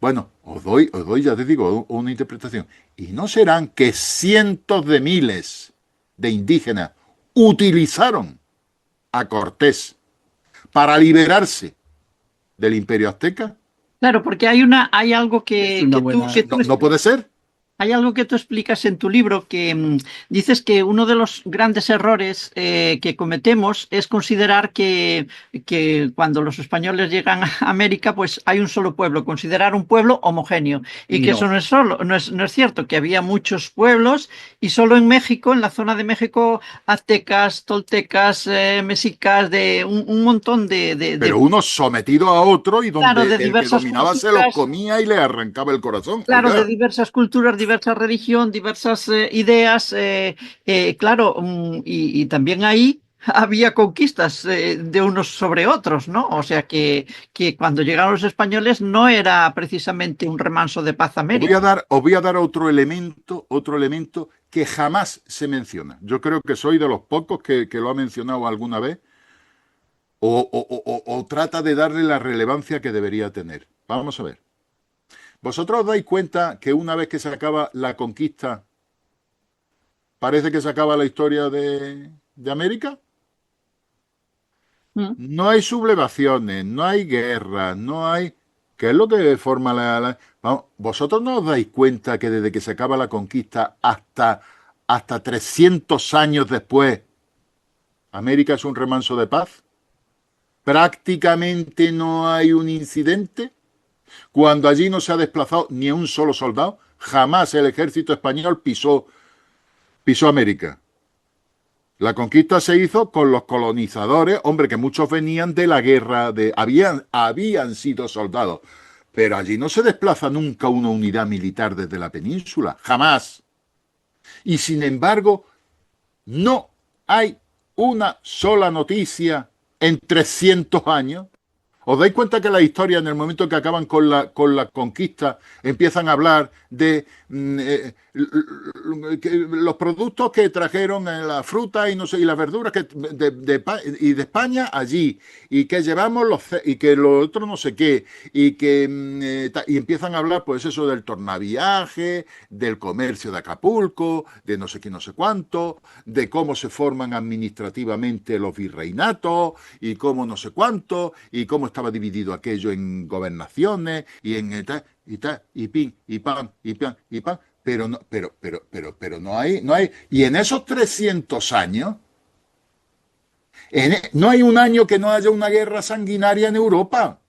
Bueno, os doy, ya te digo, una interpretación. Y no serán que cientos de miles de indígenas utilizaron a Cortés para liberarse del imperio azteca. Claro, porque hay algo Es una buena. No puede ser. hay algo que tú explicas en tu libro que dices que uno de los grandes errores que cometemos es considerar que cuando los españoles llegan a América, pues hay un solo pueblo, considerar un pueblo homogéneo. Y que No. eso no es solo, no es cierto, que había muchos pueblos y solo en México, en la zona de México, aztecas, toltecas, mexicas, de un montón Pero uno sometido a otro y claro, donde de el que diversas dominaba se los culturas. comía y le arrancaba el corazón. Claro, de Oiga, diversas culturas, diversa religión, diversas ideas, claro, y también ahí había conquistas de unos sobre otros, ¿no? O sea que cuando llegaron los españoles no era precisamente un remanso de paz América. os voy a dar otro elemento que jamás se menciona. Yo creo que soy de los pocos que lo ha mencionado alguna vez o trata de darle la relevancia que debería tener. Vamos a ver. ¿Vosotros os dais cuenta que una vez que se acaba la conquista, parece que se acaba la historia de América? Mm. No hay sublevaciones, no hay guerras, no hay... ¿Qué es lo que forma Vamos, vosotros no os dais cuenta que desde que se acaba la conquista hasta 300 años después, América es un remanso de paz? Prácticamente no hay un incidente. Cuando allí no se ha desplazado ni un solo soldado, jamás el ejército español pisó América. La conquista se hizo con los colonizadores, hombre, que muchos venían de la guerra, habían sido soldados, pero allí no se desplaza nunca una unidad militar desde la península, jamás. Y sin embargo, no hay una sola noticia en 300 años. ¿Os dais cuenta que la historia, en el momento que acaban con la conquista, empiezan a hablar de los productos que trajeron, la fruta y no sé, y las verduras y de España allí, y que llevamos y que lo otro no sé qué, y empiezan a hablar, pues eso, del tornaviaje, del comercio de Acapulco, de no sé qué, no sé cuánto, de cómo se forman administrativamente los virreinatos, y cómo no sé cuánto, y cómo estaba dividido aquello en gobernaciones, y en tal, y pin, y pan, y pan, y pan, pero no hay, y en esos 300 años, no hay un año que no haya una guerra sanguinaria en Europa,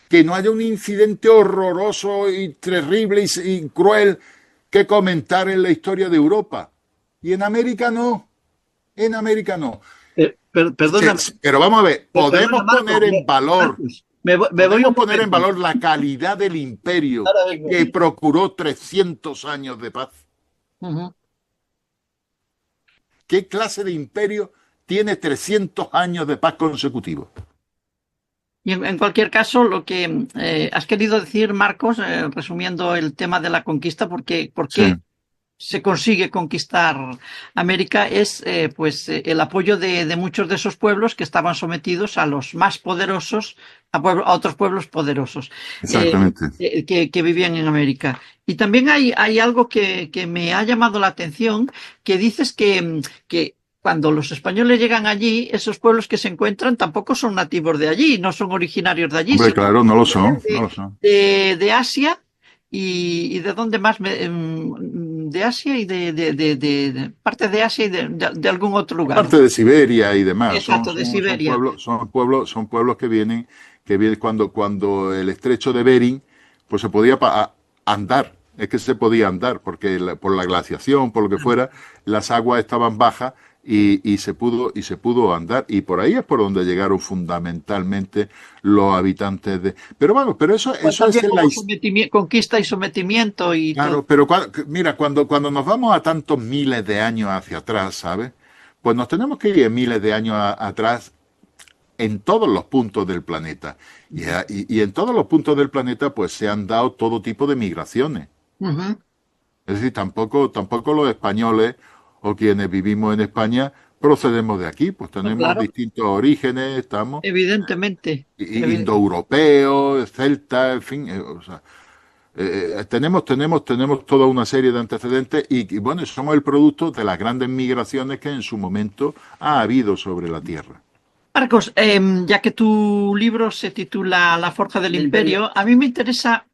que no haya un incidente horroroso y terrible y cruel que comentar en la historia de Europa. Y en América no, en América no. Perdóname. Pero vamos a ver, podemos Marcos, poner en valor, Marcos, me voy un poner en momento. valor la calidad del imperio Ahora vengo. que procuró 300 años de paz. Ujú. ¿Qué clase de imperio tiene 300 años de paz consecutivos? Y en cualquier caso, lo que has querido decir, Marcos, resumiendo el tema de la conquista, por qué Sí. se consigue conquistar América, es el apoyo de muchos de esos pueblos que estaban sometidos a los más poderosos, a otros pueblos poderosos Exactamente. que vivían en América. Y también hay algo que me ha llamado la atención, que dices que cuando los españoles llegan allí, esos pueblos que se encuentran tampoco son nativos de allí, no son originarios de allí, Hombre, sino claro, no lo son, de, no lo son. de Asia y de dónde más, de Asia y de parte de Asia y de algún otro lugar. Parte de Siberia y demás. Exacto, de Siberia. Son pueblos que vienen cuando el estrecho de Bering, pues se podía andar. Es que se podía andar, porque por la glaciación, por lo que fuera, las aguas estaban bajas y se pudo andar. Y por ahí es por donde llegaron fundamentalmente los habitantes de. Pero vamos, pero eso Pues es en la conquista y sometimiento y Claro, todo. pero mira, cuando nos vamos a tantos miles de años hacia atrás, ¿sabes? Pues nos tenemos que ir miles de años atrás en todos los puntos del planeta. Y en todos los puntos del planeta, pues se han dado todo tipo de migraciones. Ujú. Es decir, tampoco los españoles o quienes vivimos en España procedemos de aquí, pues No, tenemos claro, distintos orígenes, estamos evidentemente. indoeuropeos, celtas, en fin, o sea, tenemos toda una serie de antecedentes y bueno, somos el producto de las grandes migraciones que en su momento ha habido sobre la Tierra. Marcos, ya que tu libro se titula La Forja del Imperio, a mí me interesa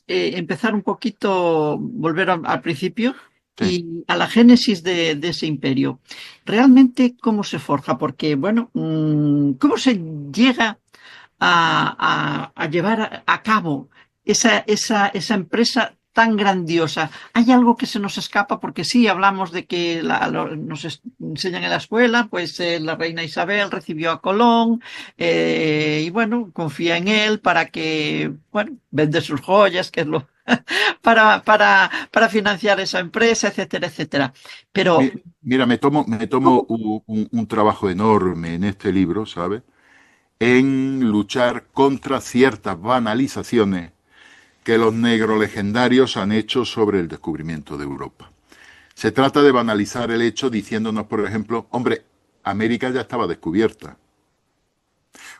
empezar un poquito, volver al principio Sí. y a la génesis de ese imperio. Realmente, ¿cómo se forja? Porque, bueno, ¿cómo se llega a llevar a cabo esa empresa tan grandiosa? ¿Hay algo que se nos escapa? Porque sí, hablamos de que enseñan en la escuela, pues la reina Isabel recibió a Colón y bueno, confía en él para que, bueno, vende sus joyas, que es lo para financiar esa empresa, etcétera, etcétera. Pero, Mira, me tomo un trabajo enorme en este libro, ¿sabes? En luchar contra ciertas banalizaciones que los negrolegendarios han hecho sobre el descubrimiento de Europa. Se trata de banalizar el hecho diciéndonos, por ejemplo, hombre, América ya estaba descubierta.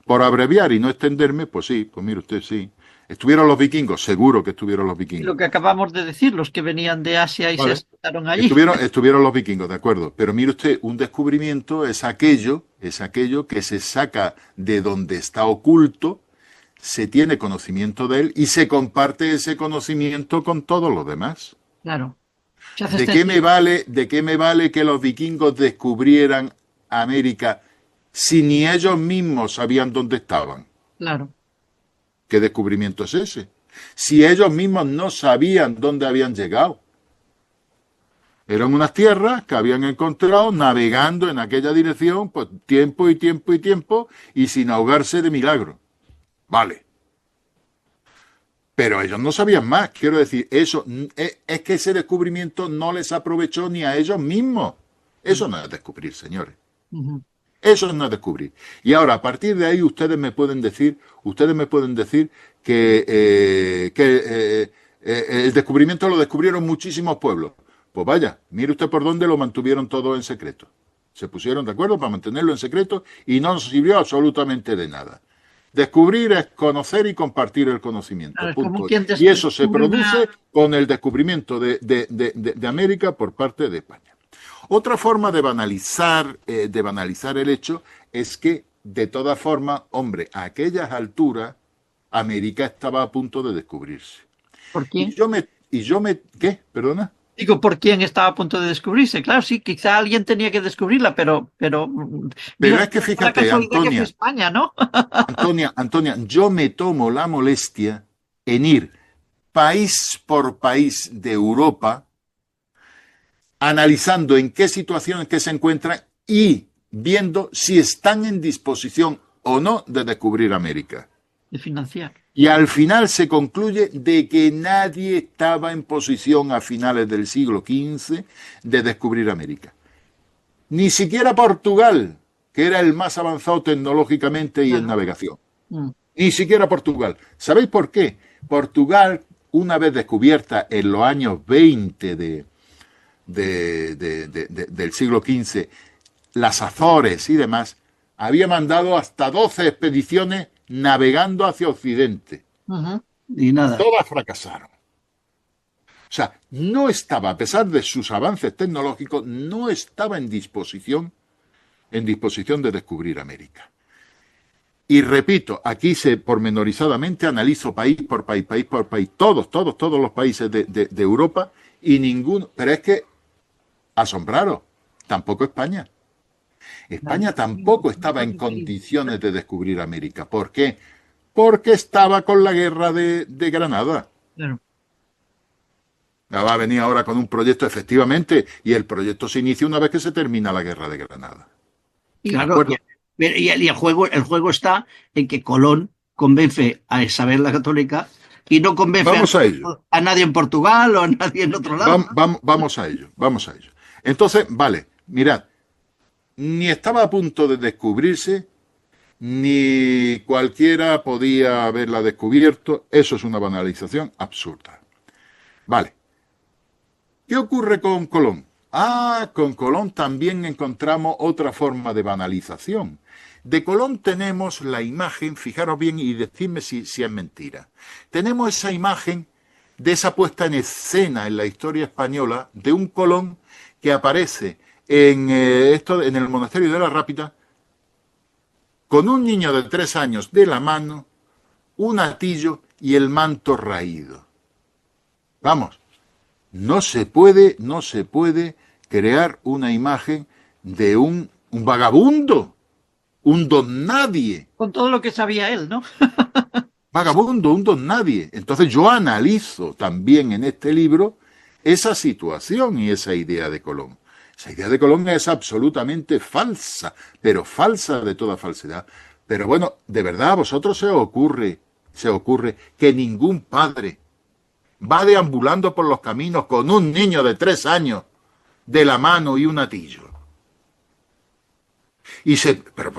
Por abreviar y no extenderme, pues sí, pues mire usted, sí. ¿Estuvieron los vikingos? Seguro que estuvieron los lo vikingos. que acabamos de decir, los que venían de Asia y se Vale. asentaron allí. Estuvieron los vikingos, de acuerdo. Pero mire usted, un descubrimiento es aquello que se saca de donde está oculto, se tiene conocimiento de él y se comparte ese conocimiento con todos los demás. Claro. ¿De qué me vale que los vikingos descubrieran América si ni ellos mismos sabían dónde estaban? Claro. ¿Qué descubrimiento es ese? Si ellos mismos no sabían dónde habían llegado. Eran unas tierras que habían encontrado navegando en aquella dirección, pues tiempo y tiempo y tiempo, y sin ahogarse de milagro. Vale. Pero ellos no sabían más. Quiero decir, eso es que ese descubrimiento no les aprovechó ni a ellos mismos. Eso no es descubrir, señores. Eso no es descubrir. Y ahora, a partir de ahí, ustedes me pueden decir que el descubrimiento lo descubrieron muchísimos pueblos. Pues vaya, mire usted por dónde lo mantuvieron todo en secreto. Se pusieron de acuerdo para mantenerlo en secreto y no nos sirvió absolutamente de nada. Descubrir es conocer y compartir el conocimiento. Punto. Y eso se produce con el descubrimiento de América por parte de España. Otra forma de banalizar el hecho es que, de todas formas, hombre, a aquellas alturas, América estaba a punto de descubrirse. ¿Por quién? ¿Qué? ¿Perdona? Digo, ¿por quién estaba a punto de descubrirse? Claro, sí, quizá alguien tenía que descubrirla, pero es que fíjate, Antonia, España, ¿no? Antonia, yo me tomo la molestia en ir país por país de Europa, analizando en qué situaciones que se encuentran y viendo si están en disposición o no de descubrir América. De financiar. Y al final se concluye de que nadie estaba en posición a finales del siglo XV de descubrir América. Ni siquiera Portugal, que era el más avanzado tecnológicamente y en navegación. Ni siquiera Portugal. ¿Sabéis por qué? Portugal, una vez descubierta en los años 20 del siglo XV, las Azores y demás, había mandado hasta 12 expediciones navegando hacia Occidente. Y nada. Todas fracasaron. O sea, no estaba, a pesar de sus avances tecnológicos, no estaba en disposición de descubrir América. Y repito, aquí pormenorizadamente analizo país por país, todos los países de Europa y ninguno. Pero es que, asombraros, tampoco España. España tampoco estaba en condiciones de descubrir América. ¿Por qué? Porque estaba con la guerra de Granada. Claro. Va a venir ahora con un proyecto, efectivamente, y el proyecto se inicia una vez que se termina la guerra de Granada. Claro, y el juego está en que Colón convence a Isabel la Católica y no convence a nadie en Portugal o a nadie en otro lado. Vamos a ello. Entonces, vale, mirad, ni estaba a punto de descubrirse, ni cualquiera podía haberla descubierto. Eso es una banalización absurda. Vale. ¿Qué ocurre con Colón? Con Colón también encontramos otra forma de banalización. De Colón tenemos la imagen, fijaros bien y decidme si es mentira. Tenemos esa imagen de esa puesta en escena en la historia española de un Colón que aparece en el monasterio de la Rápida con un niño de 3 años de la mano, un atillo y el manto raído. Vamos, no se puede crear una imagen de un vagabundo, un don nadie. Con todo lo que sabía él, ¿no? Vagabundo, un don nadie. Entonces yo analizo también en este libro esa situación y esa idea de Colón. Esa idea de Colón es absolutamente falsa, pero falsa de toda falsedad. Pero bueno, de verdad a vosotros se ocurre que ningún padre va deambulando por los caminos con un niño de 3 años de la mano y un atillo. Pero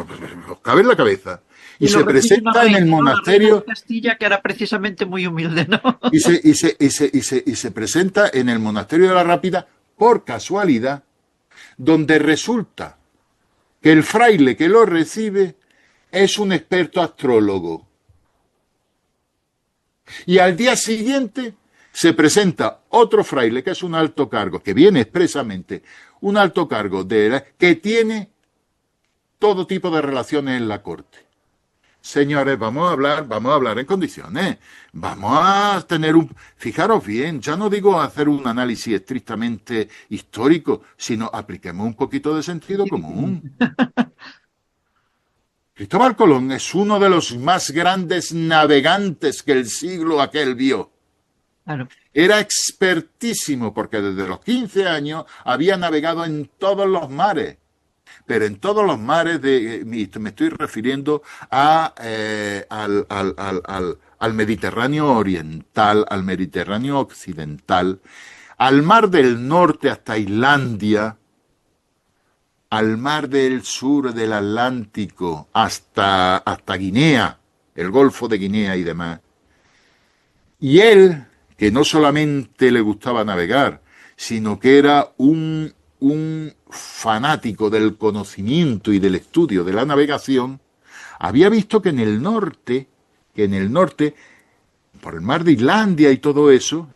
cabe en la cabeza. Y se presenta en el monasterio. De Castilla, que era precisamente muy humilde, ¿no? Y se presenta en el monasterio de la Rápida por casualidad, donde resulta que el fraile que lo recibe es un experto astrólogo. Y al día siguiente se presenta otro fraile que es un alto cargo, que viene expresamente, un alto cargo que tiene todo tipo de relaciones en la corte. Señores, vamos a hablar en condiciones. Vamos a tener un... Fijaros bien, ya no digo hacer un análisis estrictamente histórico, sino apliquemos un poquito de sentido común. Cristóbal Colón es uno de los más grandes navegantes que el siglo aquel vio. Claro. Era expertísimo porque desde los 15 años había navegado en todos los mares. Pero en todos los mares, me estoy refiriendo al Mediterráneo oriental, al Mediterráneo occidental, al Mar del Norte hasta Islandia, al Mar del Sur del Atlántico hasta Guinea, el Golfo de Guinea y demás. Y él, que no solamente le gustaba navegar, sino que era un fanático del conocimiento y del estudio de la navegación, había visto que en el norte, por el mar de Islandia y todo eso,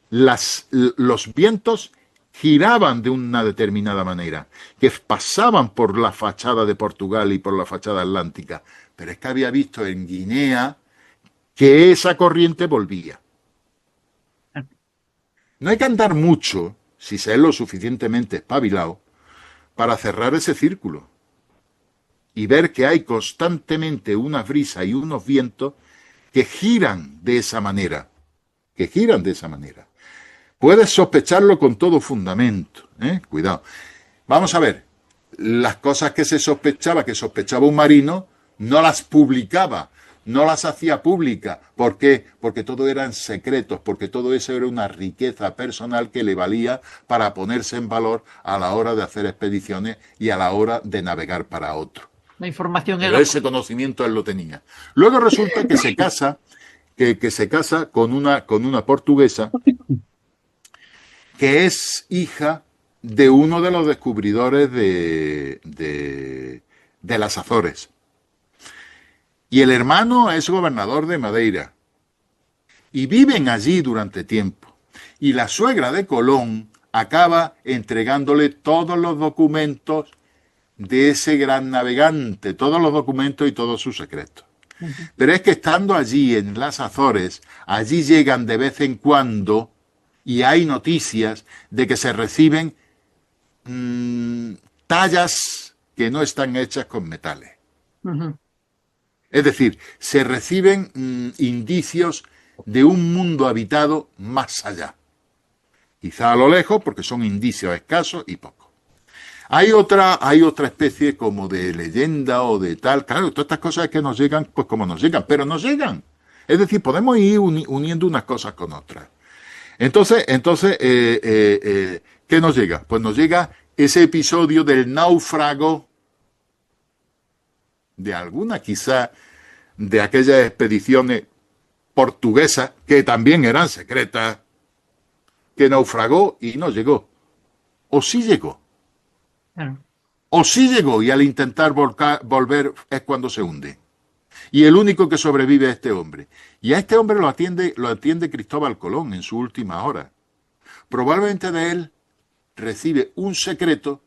los vientos giraban de una determinada manera, que pasaban por la fachada de Portugal y por la fachada atlántica. Pero es que había visto en Guinea que esa corriente volvía. No hay que andar mucho, si se es lo suficientemente espabilado, para cerrar ese círculo y ver que hay constantemente unas brisas y unos vientos que giran de esa manera, Puedes sospecharlo con todo fundamento, Cuidado. Vamos a ver, las cosas que sospechaba un marino, no las publicaba, no las hacía públicas. ¿Por qué? Porque todo eran secretos, porque todo eso era una riqueza personal que le valía para ponerse en valor a la hora de hacer expediciones y a la hora de navegar para otro. La información Pero ese conocimiento él lo tenía. Luego resulta que se casa, que se casa con una portuguesa que es hija de uno de los descubridores de las Azores. Y el hermano es gobernador de Madeira. Y viven allí durante tiempo. Y la suegra de Colón acaba entregándole todos los documentos de ese gran navegante, todos los documentos y todos sus secretos. Pero es que estando allí en las Azores, allí llegan de vez en cuando, y hay noticias de que se reciben tallas que no están hechas con metales. Es decir, se reciben indicios de un mundo habitado más allá. Quizá a lo lejos, porque son indicios escasos y pocos. Hay otra especie como de leyenda o de tal. Claro, todas estas cosas que nos llegan, pues como nos llegan, pero nos llegan. Es decir, podemos ir uniendo unas cosas con otras. Entonces, ¿qué nos llega? Pues nos llega ese episodio del náufrago de alguna, quizá, de aquellas expediciones portuguesas, que también eran secretas, que naufragó y no llegó. O sí llegó. Claro. O sí llegó y al intentar volver es cuando se hunde. Y el único que sobrevive es este hombre. Y a este hombre lo atiende Cristóbal Colón en su última hora. Probablemente de él recibe un secreto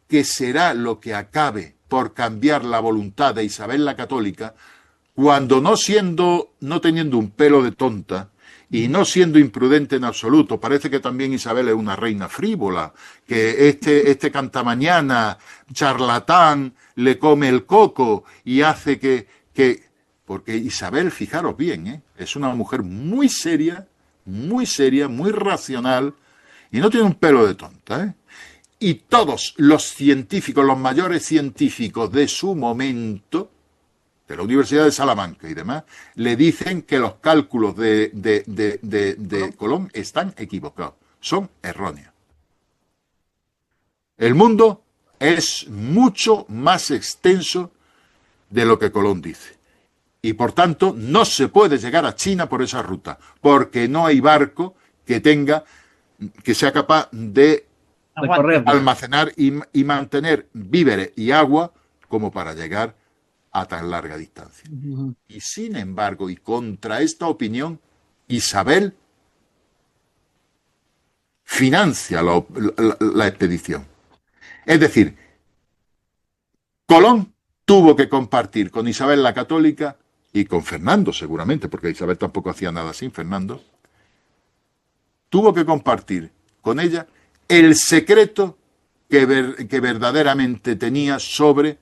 que será lo que acabe por cambiar la voluntad de Isabel la Católica, cuando no teniendo un pelo de tonta y no siendo imprudente en absoluto, parece que también Isabel es una reina frívola, que este cantamañana, charlatán, le come el coco y hace porque Isabel, fijaros bien, es una mujer muy seria, muy racional, y no tiene un pelo de tonta, Y todos los científicos, los mayores científicos de su momento, de la Universidad de Salamanca y demás, le dicen que los cálculos de Colón están equivocados, son erróneos. El mundo es mucho más extenso de lo que Colón dice. Y por tanto, no se puede llegar a China por esa ruta, porque no hay barco que sea capaz de almacenar y mantener víveres y agua como para llegar a tan larga distancia. Y sin embargo, y contra esta opinión, Isabel financia la expedición. Es decir, Colón tuvo que compartir con Isabel la Católica y con Fernando seguramente, porque Isabel tampoco hacía nada sin Fernando, tuvo que compartir con ella el secreto que verdaderamente tenía sobre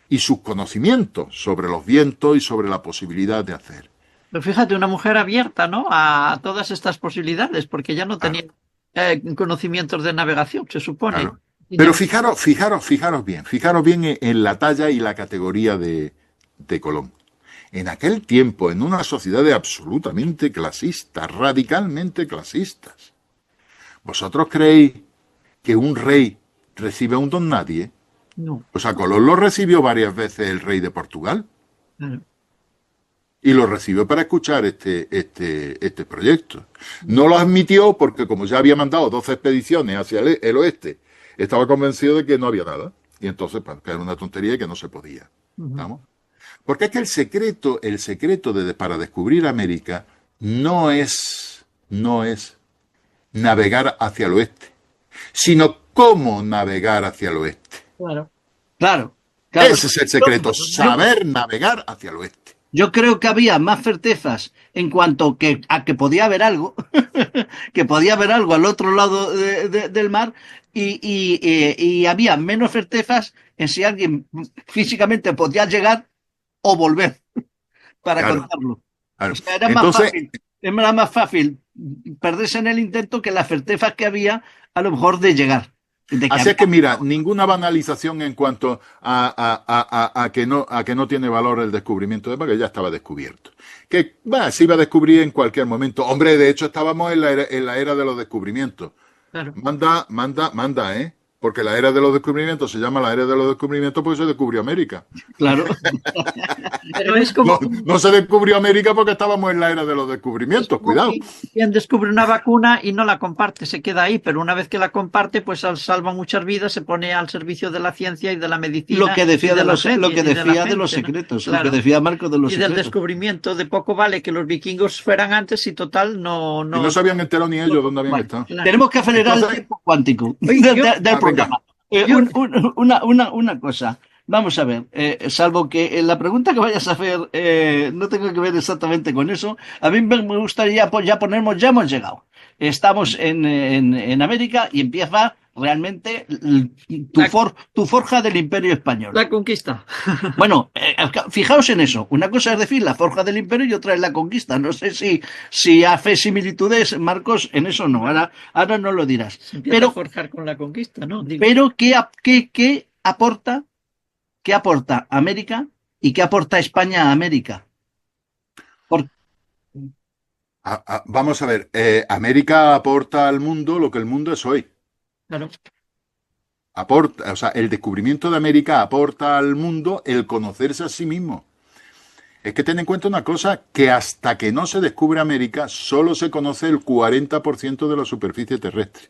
y sus conocimientos sobre los vientos y sobre la posibilidad de hacer. Pero fíjate, una mujer abierta, ¿no? A todas estas posibilidades, porque ya no tenía conocimientos de navegación, se supone. Claro. Pero fijaros bien en la talla y la categoría de Colón. En aquel tiempo, en una sociedad absolutamente clasista, radicalmente clasistas, ¿vosotros creéis que un rey recibe a un don nadie? No. Pues a Colón lo recibió varias veces el rey de Portugal. Claro. Y lo recibió para escuchar este proyecto. No lo admitió porque, como ya había mandado 12 expediciones hacia el oeste, estaba convencido de que no había nada. Y entonces, pues, que era una tontería y que no se podía. ¿Vamos? Porque es que el secreto para descubrir América no es navegar hacia el oeste, sino cómo navegar hacia el oeste. Claro. Claro. Ese es el secreto, saber navegar hacia el oeste. Yo creo que había más certezas en cuanto a que podía haber algo, que podía haber algo al otro lado del mar, y había menos certezas en si alguien físicamente podía llegar o volver para contarlo. Claro. O sea, era más fácil perderse en el intento que las certezas que había a lo mejor de llegar. Así es que mira, ninguna banalización en cuanto a que no tiene valor el descubrimiento de porque ya estaba descubierto. Que se iba a descubrir en cualquier momento. Hombre, de hecho estábamos en la era de los descubrimientos. Claro. Manda, ¿eh? Porque la era de los descubrimientos se llama la era de los descubrimientos porque se descubrió América. Claro. Pero es como... No se descubrió América porque estábamos en la era de los descubrimientos, cuidado. Quien descubre una vacuna y no la comparte, se queda ahí, pero una vez que la comparte, pues salva muchas vidas, se pone al servicio de la ciencia y de la medicina. Lo que decía de los secretos, secretos, claro. lo que decía Marco de los y secretos. del descubrimiento, de poco vale que los vikingos fueran antes y total no... Y no se habían enterado ni ellos dónde habían estado. Claro. Tenemos que acelerar el tiempo cuántico del programa. Una cosa, vamos a ver, salvo que la pregunta que vayas a hacer no tenga que ver exactamente con eso, a mí me gustaría ya hemos llegado. Estamos en América y empieza realmente tu forja del Imperio Español. La conquista. Bueno, fijaos en eso. Una cosa es decir la forja del Imperio y otra es la conquista. No sé si hace similitudes, Marcos, en eso no. Ahora no lo dirás. Se empieza a forjar con la conquista, ¿no? Pero ¿qué aporta América y qué aporta España a América? Vamos a ver, América aporta al mundo lo que el mundo es hoy. Claro. O sea, el descubrimiento de América aporta al mundo el conocerse a sí mismo. Es que ten en cuenta una cosa, que hasta que no se descubre América, solo se conoce el 40% de la superficie terrestre.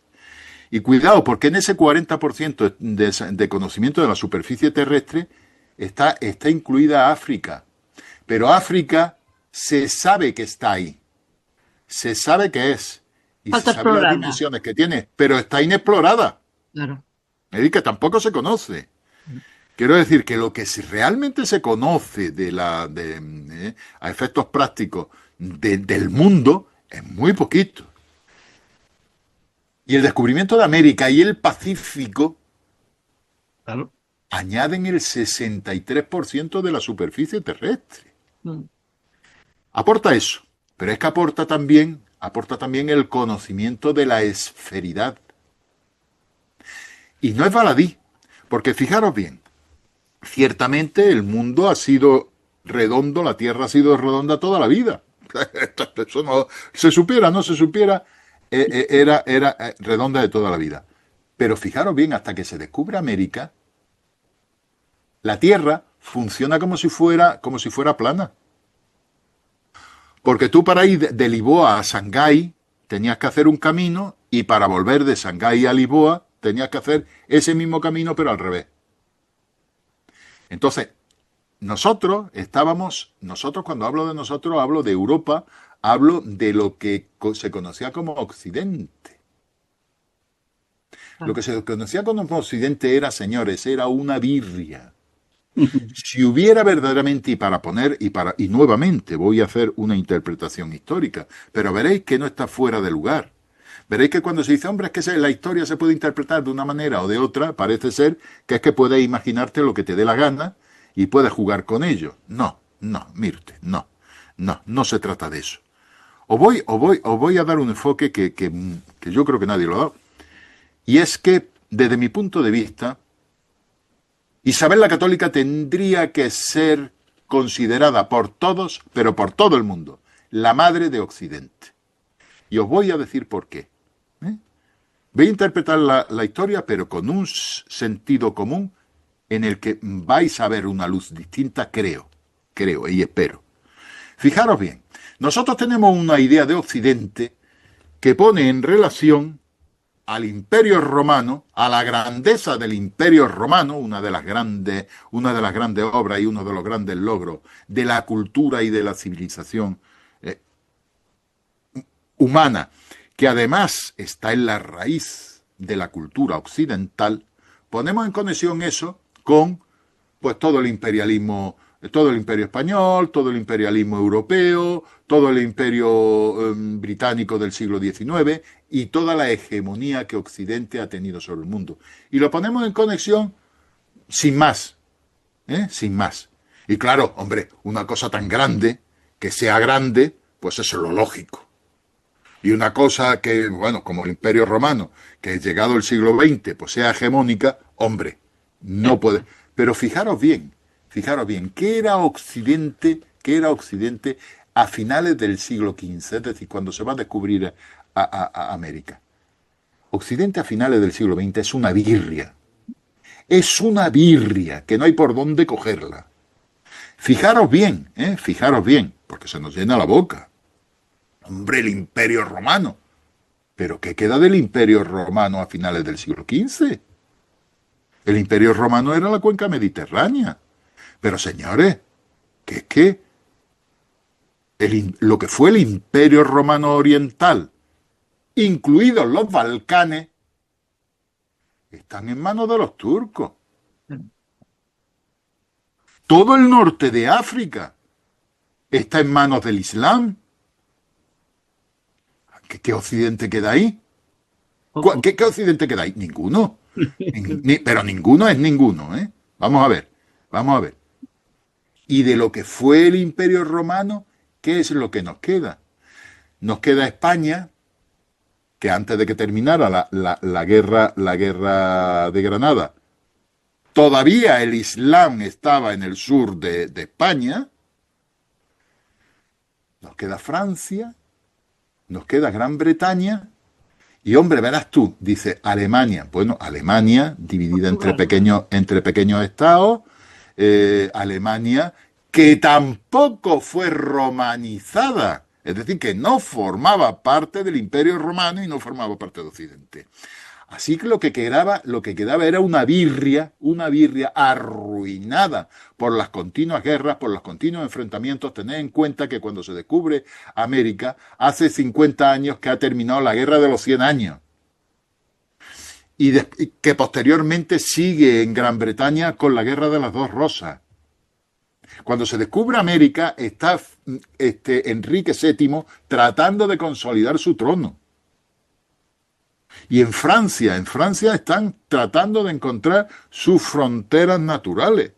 Y cuidado, porque en ese 40% de conocimiento de la superficie terrestre está incluida África. Pero África se sabe que está ahí. Se sabe que es. Y Falta se sabe las dimensiones que tiene, pero está inexplorada. Claro. Es decir, que tampoco se conoce. Quiero decir que lo que realmente se conoce a efectos prácticos del mundo es muy poquito. Y el descubrimiento de América y el Pacífico añaden el 63% de la superficie terrestre. Aporta eso, pero es que aporta también el conocimiento de la esferidad. Y no es baladí, porque fijaros bien, ciertamente el mundo ha sido redondo, la Tierra ha sido redonda toda la vida. Eso no se supiera, no se supiera, era redonda de toda la vida. Pero fijaros bien, hasta que se descubre América, la Tierra funciona como si fuera plana. Porque tú para ir de Lisboa a Shanghái tenías que hacer un camino y para volver de Shanghái a Lisboa tenías que hacer ese mismo camino pero al revés. Entonces, nosotros cuando hablo de nosotros, hablo de Europa, hablo de lo que se conocía como Occidente. Lo que se conocía como Occidente era, señores, era una birria. Si hubiera verdaderamente, y nuevamente voy a hacer una interpretación histórica, pero veréis que no está fuera de lugar. Veréis que cuando se dice, hombre, es que la historia se puede interpretar de una manera o de otra, parece ser que es que puedes imaginarte lo que te dé la gana y puedes jugar con ello. No, Mirte, no se trata de eso. Os voy a dar un enfoque que yo creo que nadie lo ha dado. Y es que, desde mi punto de vista, Isabel la Católica tendría que ser considerada por todos, pero por todo el mundo, la madre de Occidente. Y os voy a decir por qué. Voy a interpretar la historia, pero con un sentido común en el que vais a ver una luz distinta, creo y espero. Fijaros bien, nosotros tenemos una idea de Occidente que pone en relación al Imperio Romano, a la grandeza del Imperio Romano, una de las grandes obras y uno de los grandes logros de la cultura y de la civilización humana, que además está en la raíz de la cultura occidental. Ponemos en conexión eso con pues todo el imperialismo, todo el imperio español, todo el imperialismo europeo, todo el imperio británico del siglo XIX y toda la hegemonía que Occidente ha tenido sobre el mundo. Y lo ponemos en conexión sin más, sin más. Y claro, hombre, una cosa tan grande, que sea grande, pues eso es lo lógico. Y una cosa que, bueno, como el Imperio Romano, que llegado el siglo XX, pues sea hegemónica, hombre, no puede. Pero fijaros bien, ¿qué era Occidente a finales del siglo XV? Es decir, cuando se va a descubrir a América. Occidente a finales del siglo XX es una birria. Es una birria que no hay por dónde cogerla. Fijaros bien, porque se nos llena la boca. Hombre, el Imperio Romano. ¿Pero qué queda del Imperio Romano a finales del siglo XV? El Imperio Romano era la cuenca mediterránea. Pero señores, que es que lo que fue el Imperio Romano Oriental, incluidos los Balcanes, están en manos de los turcos. Todo el norte de África está en manos del Islam. ¿Qué Occidente queda ahí? ¿Qué Occidente queda ahí? Ninguno. Pero ninguno es ninguno, ¿eh? Vamos a ver. Y de lo que fue el Imperio Romano, ¿qué es lo que nos queda? Nos queda España, que antes de que terminara la guerra de Granada, todavía el Islam estaba en el sur de España. Nos queda Francia, nos queda Gran Bretaña, y hombre, verás tú, dice Alemania. Bueno, Alemania, dividida entre pequeños estados, Alemania, que tampoco fue romanizada, es decir, que no formaba parte del Imperio Romano y no formaba parte de Occidente. Así que lo que quedaba era una birria arruinada por las continuas guerras, por los continuos enfrentamientos. Tened en cuenta que cuando se descubre América, hace 50 años que ha terminado la Guerra de los 100 años. Y que posteriormente sigue en Gran Bretaña con la Guerra de las Dos Rosas. Cuando se descubre América, está Enrique VII tratando de consolidar su trono. Y en Francia están tratando de encontrar sus fronteras naturales.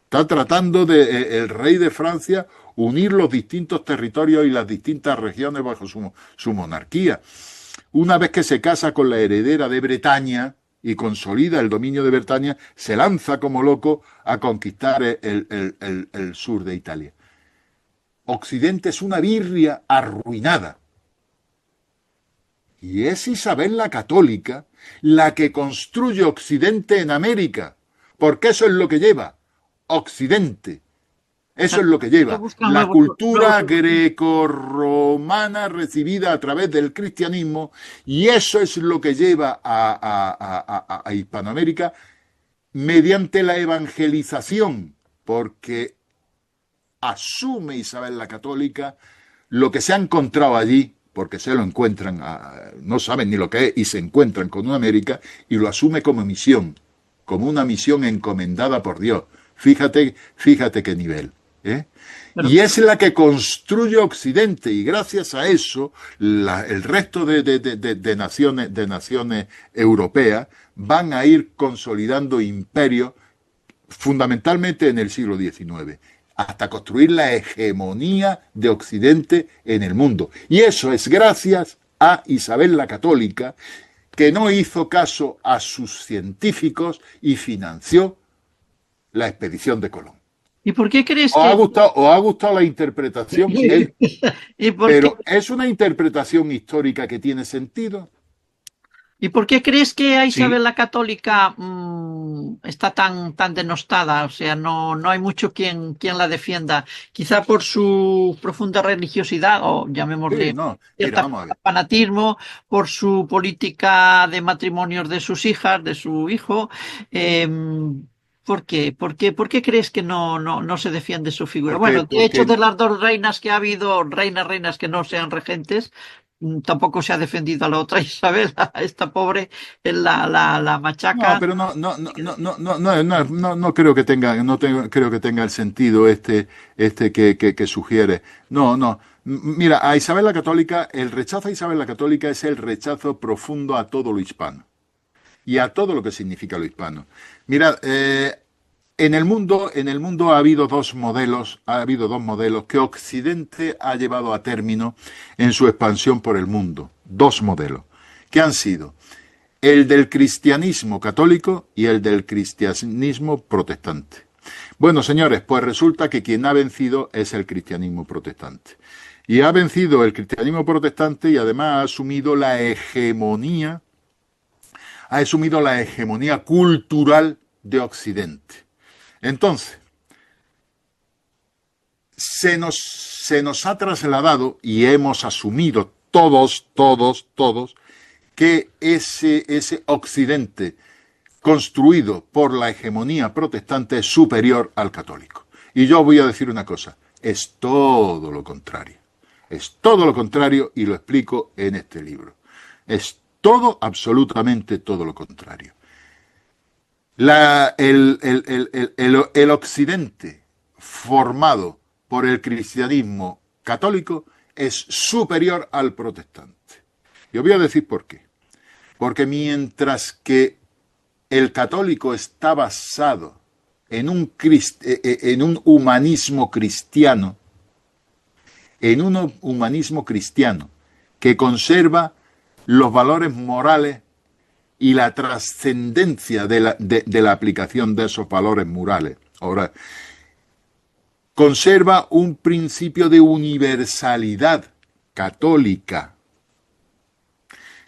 Está tratando el rey de Francia unir los distintos territorios y las distintas regiones bajo su monarquía. Una vez que se casa con la heredera de Bretaña y consolida el dominio de Bretaña, se lanza como loco a conquistar el sur de Italia. Occidente es una birria arruinada. Y es Isabel la Católica la que construye Occidente en América, porque eso es lo que lleva Occidente. Eso es lo que lleva la cultura grecorromana recibida a través del cristianismo, y eso es lo que lleva a Hispanoamérica mediante la evangelización, porque asume Isabel la Católica lo que se ha encontrado allí, porque se lo encuentran, no saben ni lo que es, y se encuentran con una América, y lo asume como misión, como una misión encomendada por Dios. Fíjate qué nivel, ¿eh? Y es la que construye Occidente, y gracias a eso el resto de naciones europeas van a ir consolidando imperios fundamentalmente en el siglo XIX, hasta construir la hegemonía de Occidente en el mundo. Y eso es gracias a Isabel la Católica, que no hizo caso a sus científicos y financió la expedición de Colón. ¿Y por qué crees ¿Os ha gustado la interpretación, Miguel? ¿Y por Pero qué? ¿es una interpretación histórica que tiene sentido? ¿Y por qué crees que a Isabel Sí. la Católica está tan denostada? O sea, no hay mucho quien la defienda. Quizá por su profunda religiosidad, o Sí, llamémosle no. Mira, cierta vamos a ver. fanatismo, por su política de matrimonios de sus hijas, de su hijo. Eh, ¿Por qué? ¿Por qué crees que no se defiende su figura? Porque, Bueno, de hecho, porque de las dos reinas que ha habido, reinas que no sean regentes, tampoco se ha defendido a la otra Isabel, a esta pobre, la no, machaca. pero no creo que tenga, creo que tenga el sentido que sugiere. No. Mira, a Isabel la Católica, el rechazo a Isabel la Católica es el rechazo profundo a todo lo hispano y a todo lo que significa lo hispano. Mira, en el mundo ha habido dos modelos que Occidente ha llevado a término en su expansión por el mundo. Dos modelos, que han sido el del cristianismo católico y el del cristianismo protestante. Bueno, señores, pues resulta que quien ha vencido es el cristianismo protestante. Y ha vencido el cristianismo protestante y además ha asumido la hegemonía cultural de Occidente. Entonces, se nos ha trasladado y hemos asumido todos, que ese Occidente construido por la hegemonía protestante es superior al católico. Y yo voy a decir una cosa, es todo lo contrario. Es todo lo contrario y lo explico en este libro. Es todo, absolutamente todo lo contrario. El Occidente formado por el cristianismo católico es superior al protestante. Y os voy a decir por qué. Porque mientras que el católico está basado en un humanismo cristiano, que conserva los valores morales y la trascendencia de la aplicación de esos valores morales. Ahora, conserva un principio de universalidad católica,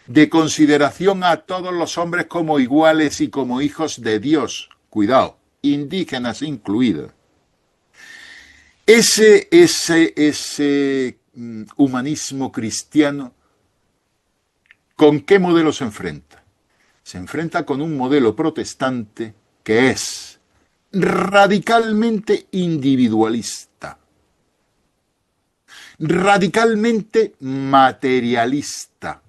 de consideración a todos los hombres como iguales y como hijos de Dios. Cuidado, indígenas incluidos. Ese humanismo cristiano, ¿con qué modelo se enfrenta? Se enfrenta con un modelo protestante que es radicalmente individualista, radicalmente materialista,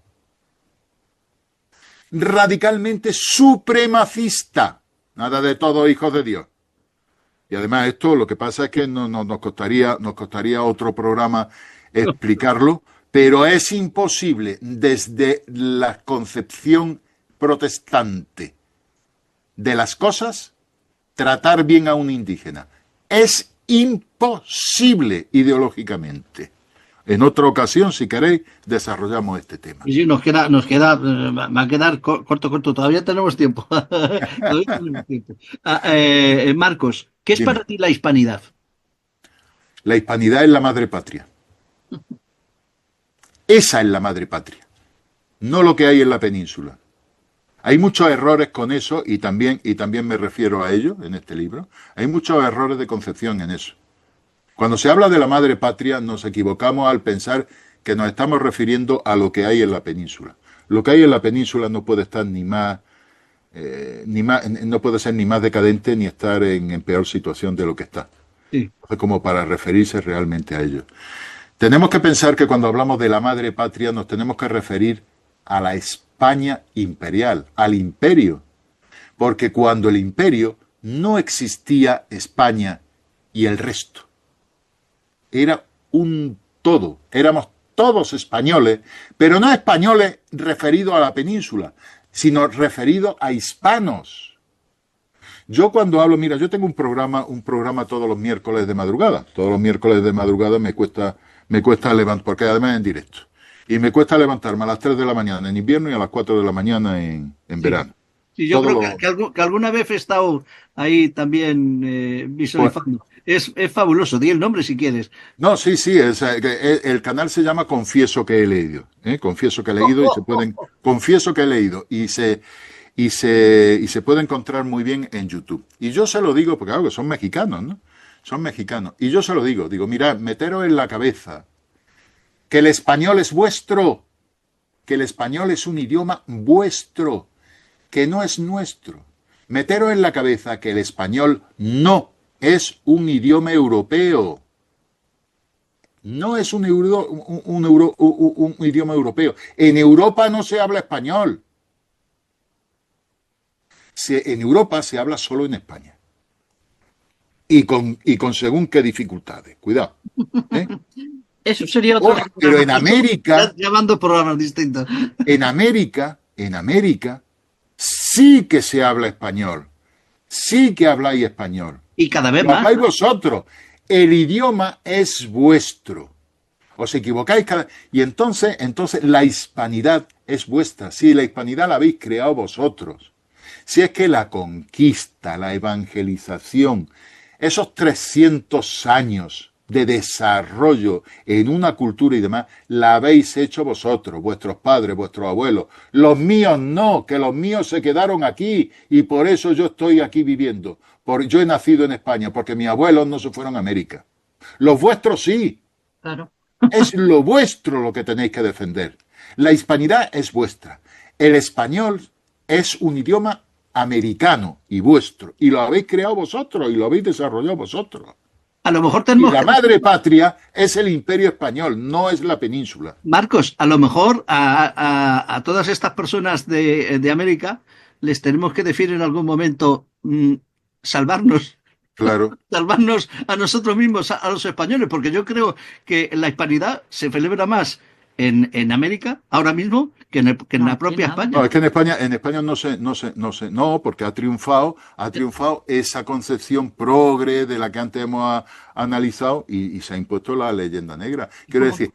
radicalmente supremacista. Nada de todo hijos de Dios. Y además esto lo que pasa es que nos costaría otro programa explicarlo, pero es imposible desde la concepción protestante de las cosas tratar bien a un indígena. Es imposible ideológicamente. En otra ocasión, si queréis, desarrollamos este tema. Y sí, va a quedar corto. Todavía tenemos tiempo. Todavía tenemos tiempo. Marcos, ¿qué es Dime. para ti la hispanidad? La hispanidad es la madre patria. Esa es la madre patria, no lo que hay en la península. Hay muchos errores con eso y también me refiero a ello en este libro. Hay muchos errores de concepción en eso. Cuando se habla de la madre patria nos equivocamos al pensar que nos estamos refiriendo a lo que hay en la península. Lo que hay en la península no puede estar no puede ser ni más decadente ni estar en peor situación de lo que está. Sí. Como para referirse realmente a ello. Tenemos que pensar que cuando hablamos de la madre patria nos tenemos que referir a la España imperial, al imperio. Porque cuando el imperio no existía España y el resto. Era un todo, éramos todos españoles, pero no españoles referidos a la península, sino referidos a hispanos. Yo cuando hablo, mira, yo tengo un programa todos los miércoles de madrugada. Todos los miércoles de madrugada me cuesta levantar, porque además es en directo. Y me cuesta levantarme a las 3 de la mañana en invierno y a las 4 de la mañana en verano. Sí, yo creo que alguna vez he estado ahí también visualizando. Es fabuloso, di el nombre si quieres. No, sí, el canal se llama Confieso que he leído. Confieso que he leído confieso que he leído y se puede encontrar muy bien en YouTube. Y yo se lo digo, porque claro, que son mexicanos, ¿no? Son mexicanos. Y yo se lo digo, mirad, meteros en la cabeza que el español es vuestro, que el español es un idioma vuestro, que no es nuestro. Meteros en la cabeza que el español no es un idioma europeo. No es un idioma europeo. En Europa no se habla español. En Europa se habla solo en España. Y con según qué dificultades. Cuidado. Eso sería otro. Pero en América. Llamando programas distintos. En América sí que se habla español. Sí que habláis español. Y cada vez más. Lo habláis vosotros. El idioma es vuestro. Os equivocáis y entonces la hispanidad es vuestra. Sí, la hispanidad la habéis creado vosotros. Si es que la conquista, la evangelización, esos 300 años de desarrollo en una cultura y demás, la habéis hecho vosotros, vuestros padres, vuestros abuelos. Los míos no, que los míos se quedaron aquí y por eso yo estoy aquí viviendo. Yo he nacido en España porque mis abuelos no se fueron a América. Los vuestros sí. Claro. Es lo vuestro lo que tenéis que defender. La hispanidad es vuestra. El español es un idioma americano y vuestro. Y lo habéis creado vosotros y lo habéis desarrollado vosotros. A lo mejor tenemos... Y la madre patria es el imperio español, no es la península. Marcos, a lo mejor a todas estas personas de América les tenemos que decir en algún momento salvarnos. Claro. Salvarnos a nosotros mismos, a los españoles, porque yo creo que la hispanidad se celebra más en América ahora mismo que en la propia España. No, es que en España no, porque ha triunfado esa concepción progre de la que antes hemos analizado y se ha impuesto la leyenda negra. Quiero decir,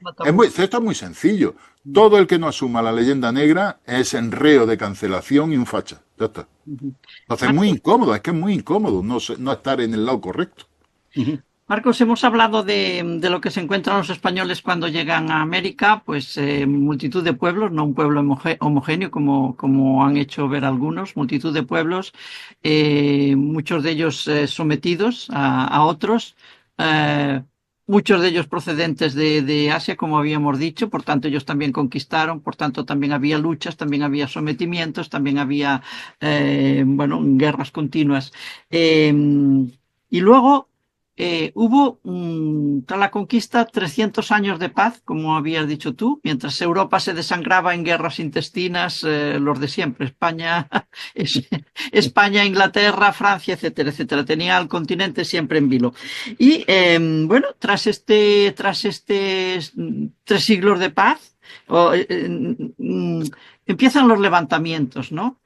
esto es muy sencillo. Todo el que no asuma la leyenda negra es enreo de cancelación y un facha. Ya está. Entonces es muy incómodo, es muy incómodo no estar en el lado correcto. Marcos, hemos hablado de lo que se encuentran los españoles cuando llegan a América, pues multitud de pueblos, no un pueblo homogéneo como han hecho ver algunos, multitud de pueblos, muchos de ellos sometidos a otros, muchos de ellos procedentes de Asia, como habíamos dicho, por tanto ellos también conquistaron, por tanto también había luchas, también había sometimientos, también había guerras continuas. Y luego hubo, tras la conquista, 300 años de paz, como habías dicho tú, mientras Europa se desangraba en guerras intestinas, los de siempre, España, Inglaterra, Francia, etcétera, etcétera. Tenía al continente siempre en vilo. Y tras 3 siglos de paz, empiezan los levantamientos, ¿no?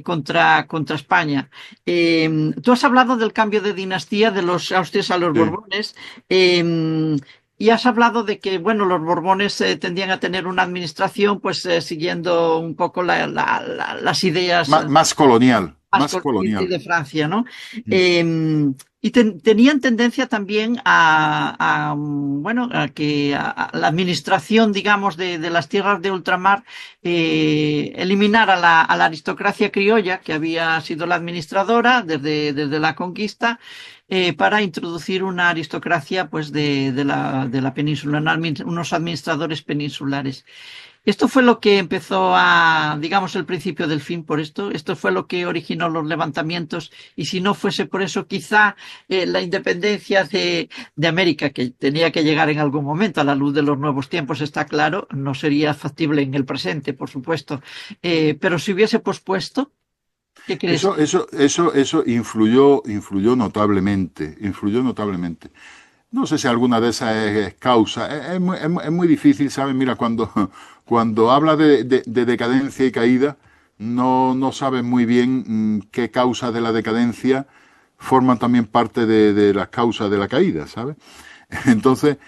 Contra España. Tú has hablado del cambio de dinastía de los Austrias a los Borbones, y has hablado de que, los Borbones tendían a tener una administración, pues siguiendo un poco las ideas más colonial. Más colonial de Francia, ¿no? Y tenían tendencia también a la administración, digamos, de las tierras de ultramar, eliminar a la aristocracia criolla, que había sido la administradora desde la conquista, para introducir una aristocracia pues de la península, unos administradores peninsulares. Esto fue lo que empezó digamos, el principio del fin por esto. Esto fue lo que originó los levantamientos. Y si no fuese por eso, quizá la independencia de América, que tenía que llegar en algún momento a la luz de los nuevos tiempos, está claro, no sería factible en el presente, por supuesto. Pero si hubiese pospuesto. ¿Qué crees? Eso influyó notablemente, influyó notablemente. No sé si alguna de esas es causa. Es muy difícil, ¿sabes? Mira, cuando habla de decadencia y caída, no sabes muy bien qué causas de la decadencia forman también parte de las causas de la caída, ¿sabes? Entonces,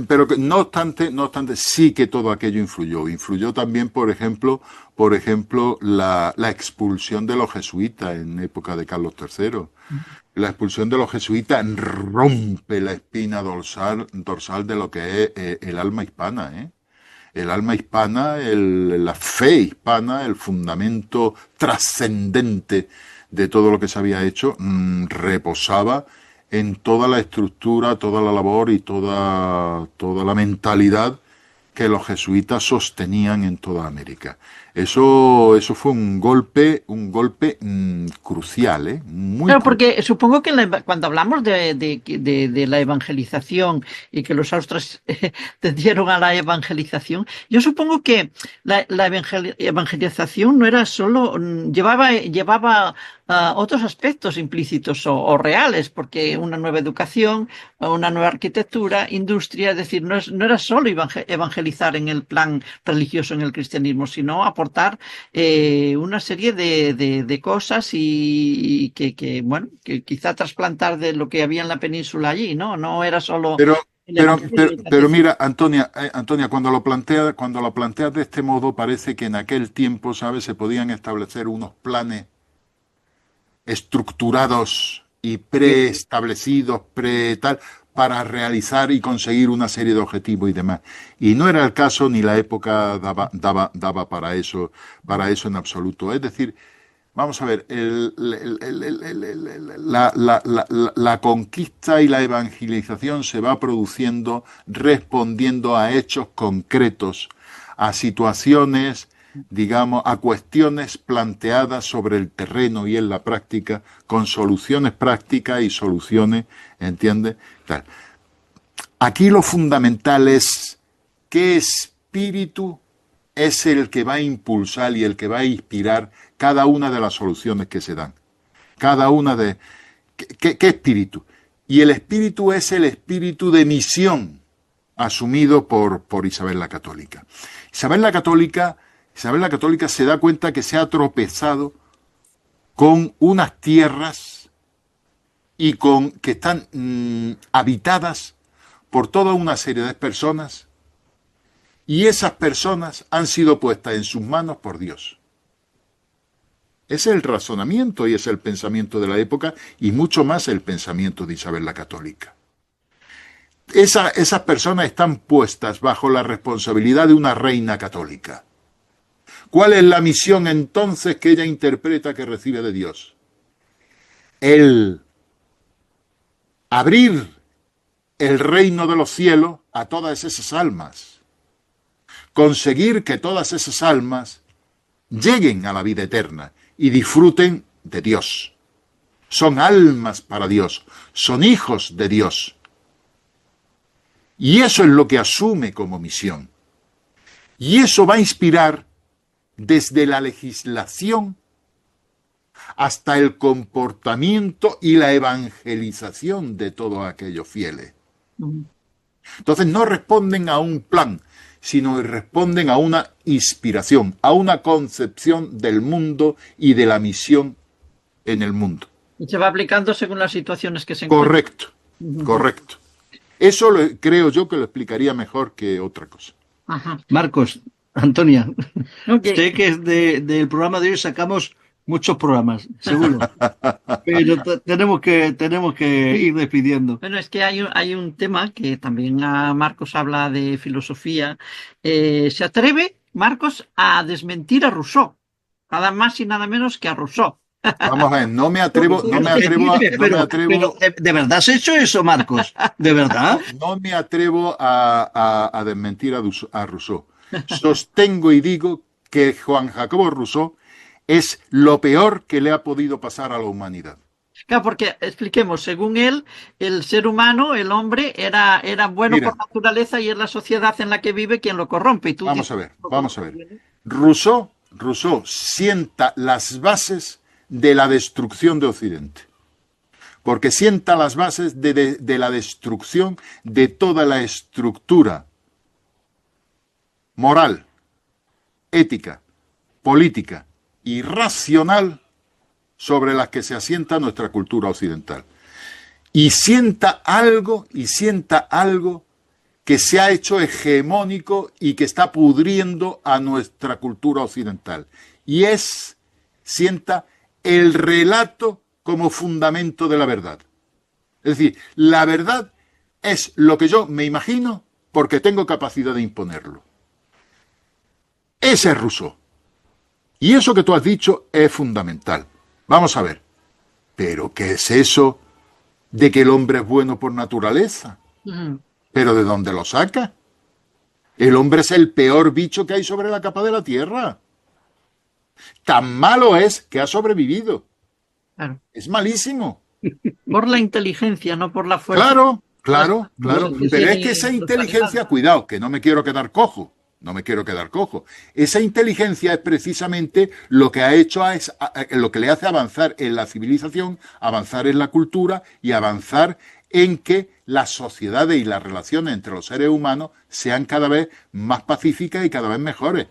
pero no obstante, sí que todo aquello influyó. Influyó también, por ejemplo, la expulsión de los jesuitas en época de Carlos III. La expulsión de los jesuitas rompe la espina dorsal de lo que es el alma hispana, ¿eh? El alma hispana, la fe hispana, el fundamento trascendente de todo lo que se había hecho, reposaba en toda la estructura, toda la labor y toda la mentalidad que los jesuitas sostenían en toda América. Eso fue un golpe crucial, ¿eh? Muy Claro, crucial. porque supongo que cuando hablamos de la evangelización y que los austras tendieron a la evangelización, yo supongo que la evangelización no era solo, llevaba otros aspectos implícitos o reales, porque una nueva educación, una nueva arquitectura, industria, es decir, no era solo evangelizar en el plan religioso en el cristianismo, sino aportar una serie de cosas y bueno, que quizá trasplantar de lo que había en la península allí, ¿no? No era solo Pero, el pero, evangelio pero, y el pero catecismo. mira, Antonia, cuando lo planteas de este modo, parece que en aquel tiempo, ¿sabes? Se podían establecer unos planes estructurados y preestablecidos, tal, para realizar y conseguir una serie de objetivos y demás. Y no era el caso ni la época daba para eso en absoluto. Es decir, vamos a ver, la conquista y la evangelización se va produciendo respondiendo a hechos concretos, a situaciones, digamos, a cuestiones planteadas sobre el terreno y en la práctica, con soluciones prácticas y soluciones, ¿entiendes? Tal. Aquí lo fundamental es qué espíritu es el que va a impulsar y el que va a inspirar cada una de las soluciones que se dan. Cada una de... ¿Qué espíritu? Y el espíritu es el espíritu de misión asumido por Isabel la Católica. Isabel la Católica se da cuenta que se ha tropezado con unas tierras y que están habitadas por toda una serie de personas, y esas personas han sido puestas en sus manos por Dios. Ese es el razonamiento y es el pensamiento de la época, y mucho más el pensamiento de Isabel la Católica. Esas personas están puestas bajo la responsabilidad de una reina católica. ¿Cuál es la misión entonces que ella interpreta que recibe de Dios? El abrir el reino de los cielos a todas esas almas. Conseguir que todas esas almas lleguen a la vida eterna y disfruten de Dios. Son almas para Dios, son hijos de Dios. Y eso es lo que asume como misión. Y eso va a inspirar desde la legislación hasta el comportamiento y la evangelización de todos aquellos fieles. Entonces no responden a un plan, sino responden a una inspiración, a una concepción del mundo y de la misión en el mundo. Y se va aplicando según las situaciones que se encuentran. Correcto, correcto. Eso creo yo que lo explicaría mejor que otra cosa. Ajá. Marcos, Antonia, Ok. sé que del programa de hoy sacamos muchos programas, seguro, pero tenemos que ir despidiendo. Bueno, es que hay un tema que también Marcos habla de filosofía. Se atreve Marcos a desmentir a Rousseau, nada más y nada menos que a Rousseau. Vamos a ver, no me atrevo ¿De verdad has hecho eso, Marcos? ¿De verdad? a desmentir a Rousseau. Sostengo y digo que Juan Jacobo Rousseau es lo peor que le ha podido pasar a la humanidad. Claro, porque expliquemos, según él, el ser humano, el hombre, era bueno Mira, por naturaleza y es la sociedad en la que vive quien lo corrompe. Y tú vamos a dices, ver. Rousseau Rousseau sienta las bases de la destrucción de Occidente. Porque sienta las bases de la destrucción de toda la estructura moral, ética, política y racional sobre las que se asienta nuestra cultura occidental. Y sienta algo que se ha hecho hegemónico y que está pudriendo a nuestra cultura occidental. Y sienta el relato como fundamento de la verdad. Es decir, la verdad es lo que yo me imagino porque tengo capacidad de imponerlo. Ese es Rousseau. Y eso que tú has dicho es fundamental. Vamos a ver. ¿Pero qué es eso de que el hombre es bueno por naturaleza? ¿Pero de dónde lo saca? El hombre es el peor bicho que hay sobre la capa de la tierra. Tan malo es que ha sobrevivido. Claro. Es malísimo. Por la inteligencia, no por la fuerza. Claro. Pero es que esa inteligencia, cuidado, que no me quiero quedar cojo. Esa inteligencia es precisamente lo que ha hecho, lo que le hace avanzar en la civilización, avanzar en la cultura y avanzar en que las sociedades y las relaciones entre los seres humanos sean cada vez más pacíficas y cada vez mejores.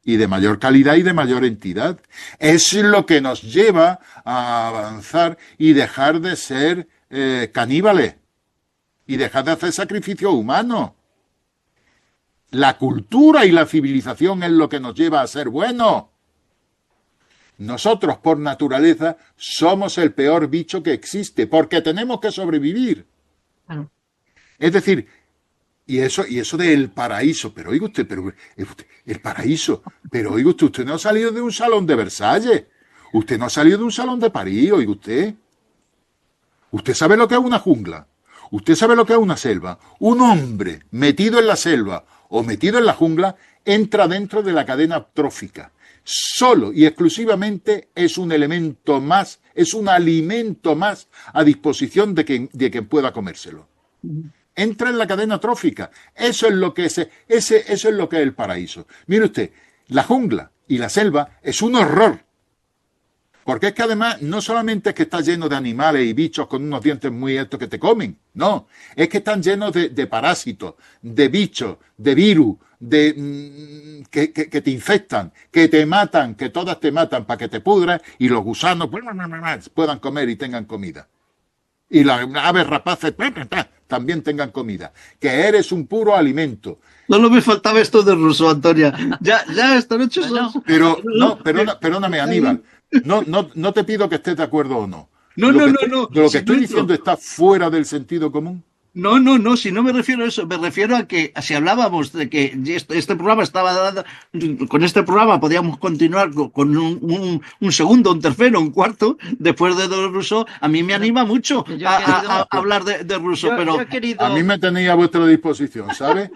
Y de mayor calidad y de mayor entidad. Es lo que nos lleva a avanzar y dejar de ser caníbales y dejar de hacer sacrificios humanos. La cultura y la civilización es lo que nos lleva a ser buenos. Nosotros, por naturaleza, somos el peor bicho que existe, porque tenemos que sobrevivir. Es decir, y eso del paraíso, pero oiga usted, el paraíso, pero oiga usted no ha salido de un salón de Versalles, usted no ha salido de un salón de París, oiga usted. Usted sabe lo que es una jungla, usted sabe lo que es una selva. Un hombre metido en la selva o metido en la jungla entra dentro de la cadena trófica. Solo y exclusivamente es un elemento más, es un alimento más a disposición de quien pueda comérselo. Entra en la cadena trófica. Eso es lo que eso es lo que es el paraíso. Mire usted, la jungla y la selva es un horror. Porque es que además no solamente es que está lleno de animales y bichos con unos dientes muy altos que te comen, no, es que están llenos de parásitos, de bichos, de virus, que te infectan, que te matan, que todas te matan para que te pudras y los gusanos puedan comer y tengan comida. Y las aves rapaces también tengan comida. Que eres un puro alimento. No me faltaba esto de Rousseau, Antonia. Ya esta noche son... Pero, no, perdóname, Aníbal. No te pido que estés de acuerdo o no. No. Lo que estoy diciendo está fuera del sentido común. No, si no me refiero a eso, me refiero a que si hablábamos de que este programa estaba dando, con este programa podíamos continuar con un segundo, un tercero, un cuarto, después de Rousseau, a mí me anima mucho a hablar de Rousseau, pero a mí me tenéis a vuestra disposición, ¿sabes?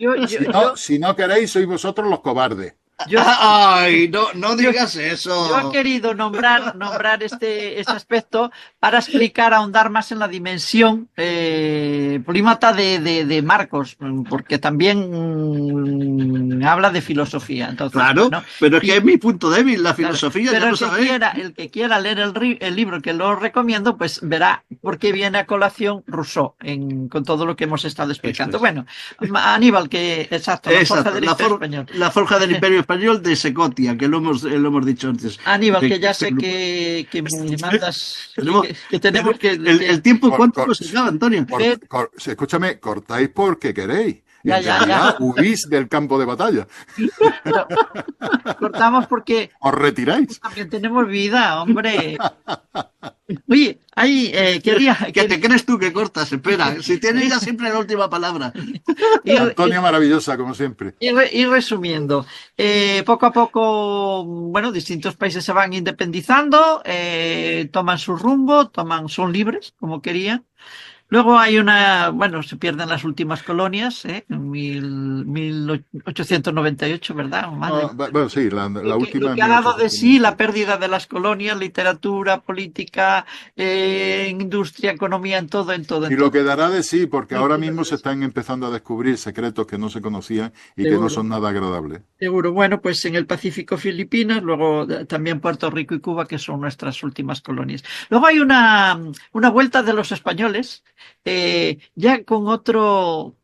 Si no queréis, sois vosotros los cobardes. Ay, no digas eso. Yo he querido nombrar este aspecto para explicar, ahondar más en la dimensión polímata de Marcos, porque también habla de filosofía. Entonces, claro, ¿no? Pero es que es mi punto débil, la filosofía. Pero ya el que quiera leer el libro, que lo recomiendo, pues verá por qué viene a colación Rousseau con todo lo que hemos estado explicando. Bueno, Aníbal, la forja del Imperio Español de Secotia, que lo hemos dicho antes. Aníbal, que ya sé que me mandas que tenemos que el tiempo cuánto nos acaba, Antonio. Escúchame, cortáis porque queréis. Ya. Huís del campo de batalla. Pero cortamos porque os retiráis. También tenemos vida, hombre. Oye, ahí quería... ¿Qué te crees tú que cortas? Espera, si tienes ya siempre la última palabra. Antonia maravillosa, como siempre. Y resumiendo, poco a poco, bueno, distintos países se van independizando, toman su rumbo, son libres, como querían. Luego hay bueno, se pierden las últimas colonias, en 1898, ¿verdad? No, bueno, sí, la Lo última que en ha dado de sí la 1897. pérdida de las colonias, literatura, política, industria, economía, en todo, en todo, Y en lo todo. que dará de sí, porque Lo ahora que dará mismo de se sí. están empezando a descubrir secretos que no se conocían y que no Seguro. son nada agradables. Seguro. Bueno, pues en el Pacífico Filipinas, luego también Puerto Rico y Cuba, que son nuestras últimas colonias. Luego hay una vuelta de los españoles, ya con otro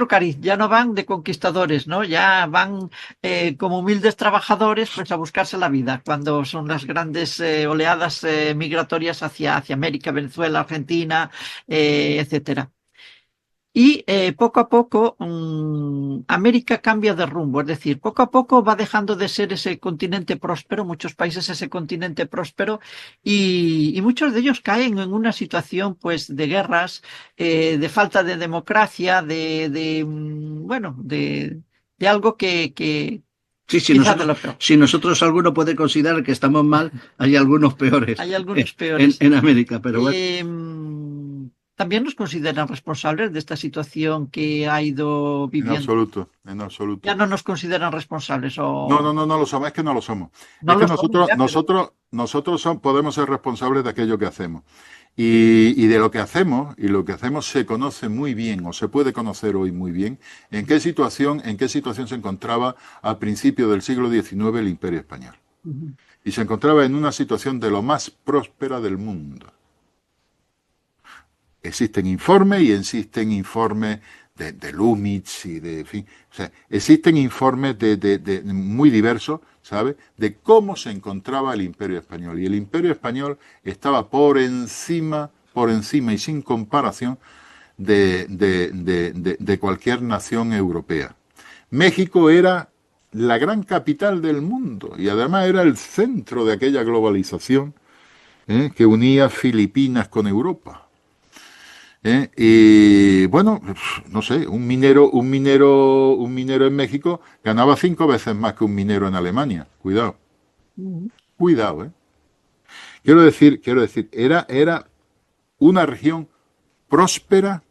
cariz, ya no van de conquistadores, ¿no? Ya van como humildes trabajadores, pues a buscarse la vida, cuando son las grandes oleadas migratorias hacia América, Venezuela, Argentina, etcétera. Y poco a poco América cambia de rumbo, es decir, poco a poco va dejando de ser ese continente próspero, muchos países ese continente próspero, y muchos de ellos caen en una situación pues de guerras, de falta de democracia, bueno, de algo que Sí, quizás de lo peor. si nosotros alguno puede considerar que estamos mal, hay algunos peores Hay algunos peores. en América, pero bueno. También nos consideran responsables de esta situación que ha ido En viviendo. absoluto, en Ya absoluto. no nos consideran responsables No, no, o no, no lo somos, es que no lo somos. no Es que lo somos nosotros, ya, pero nosotros podemos ser responsables de aquello que hacemos. Y de lo que hacemos, y lo que hacemos se conoce muy bien, o se puede conocer hoy muy bien, en qué situación se encontraba al principio del siglo XIX el Imperio Español. Y se encontraba en una situación de lo más próspera del mundo. Existen informes y existen informes de Lumitz y de, en fin, o sea, existen informes de muy diversos, ¿sabes? De cómo se encontraba el Imperio Español. Y el Imperio Español estaba por encima y sin comparación de cualquier nación europea. México era la gran capital del mundo y además era el centro de aquella globalización, que unía Filipinas con Europa. Y bueno, no sé, un minero en México ganaba 5 veces más que un minero en Alemania. Cuidado, cuidado, ¿eh? Quiero decir, era una región próspera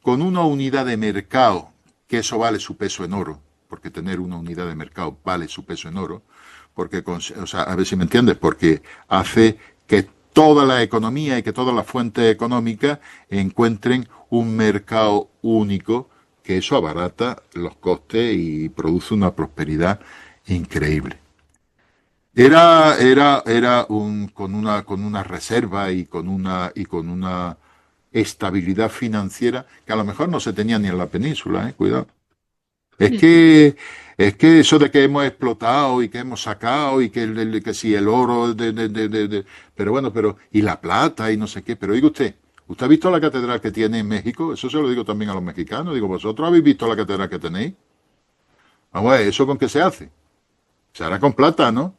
con una unidad de mercado, que eso vale su peso en oro, porque tener una unidad de mercado vale su peso en oro, porque, o sea, a ver si me entiendes, porque hace que toda la economía y que todas las fuentes económicas encuentren un mercado único, que eso abarata los costes y produce una prosperidad increíble. Era con una reserva y con una estabilidad financiera que a lo mejor no se tenía ni en la península, cuidado. Es sí, que, es que eso de que hemos explotado y que hemos sacado y que, que si el oro, pero bueno, y la plata y no sé qué, pero oiga ¿usted ha visto la catedral que tiene en México? Eso se lo digo también a los mexicanos, digo, ¿vosotros habéis visto la catedral que tenéis? Vamos a ver, ¿eso con qué se hace? Se hará con plata, ¿no?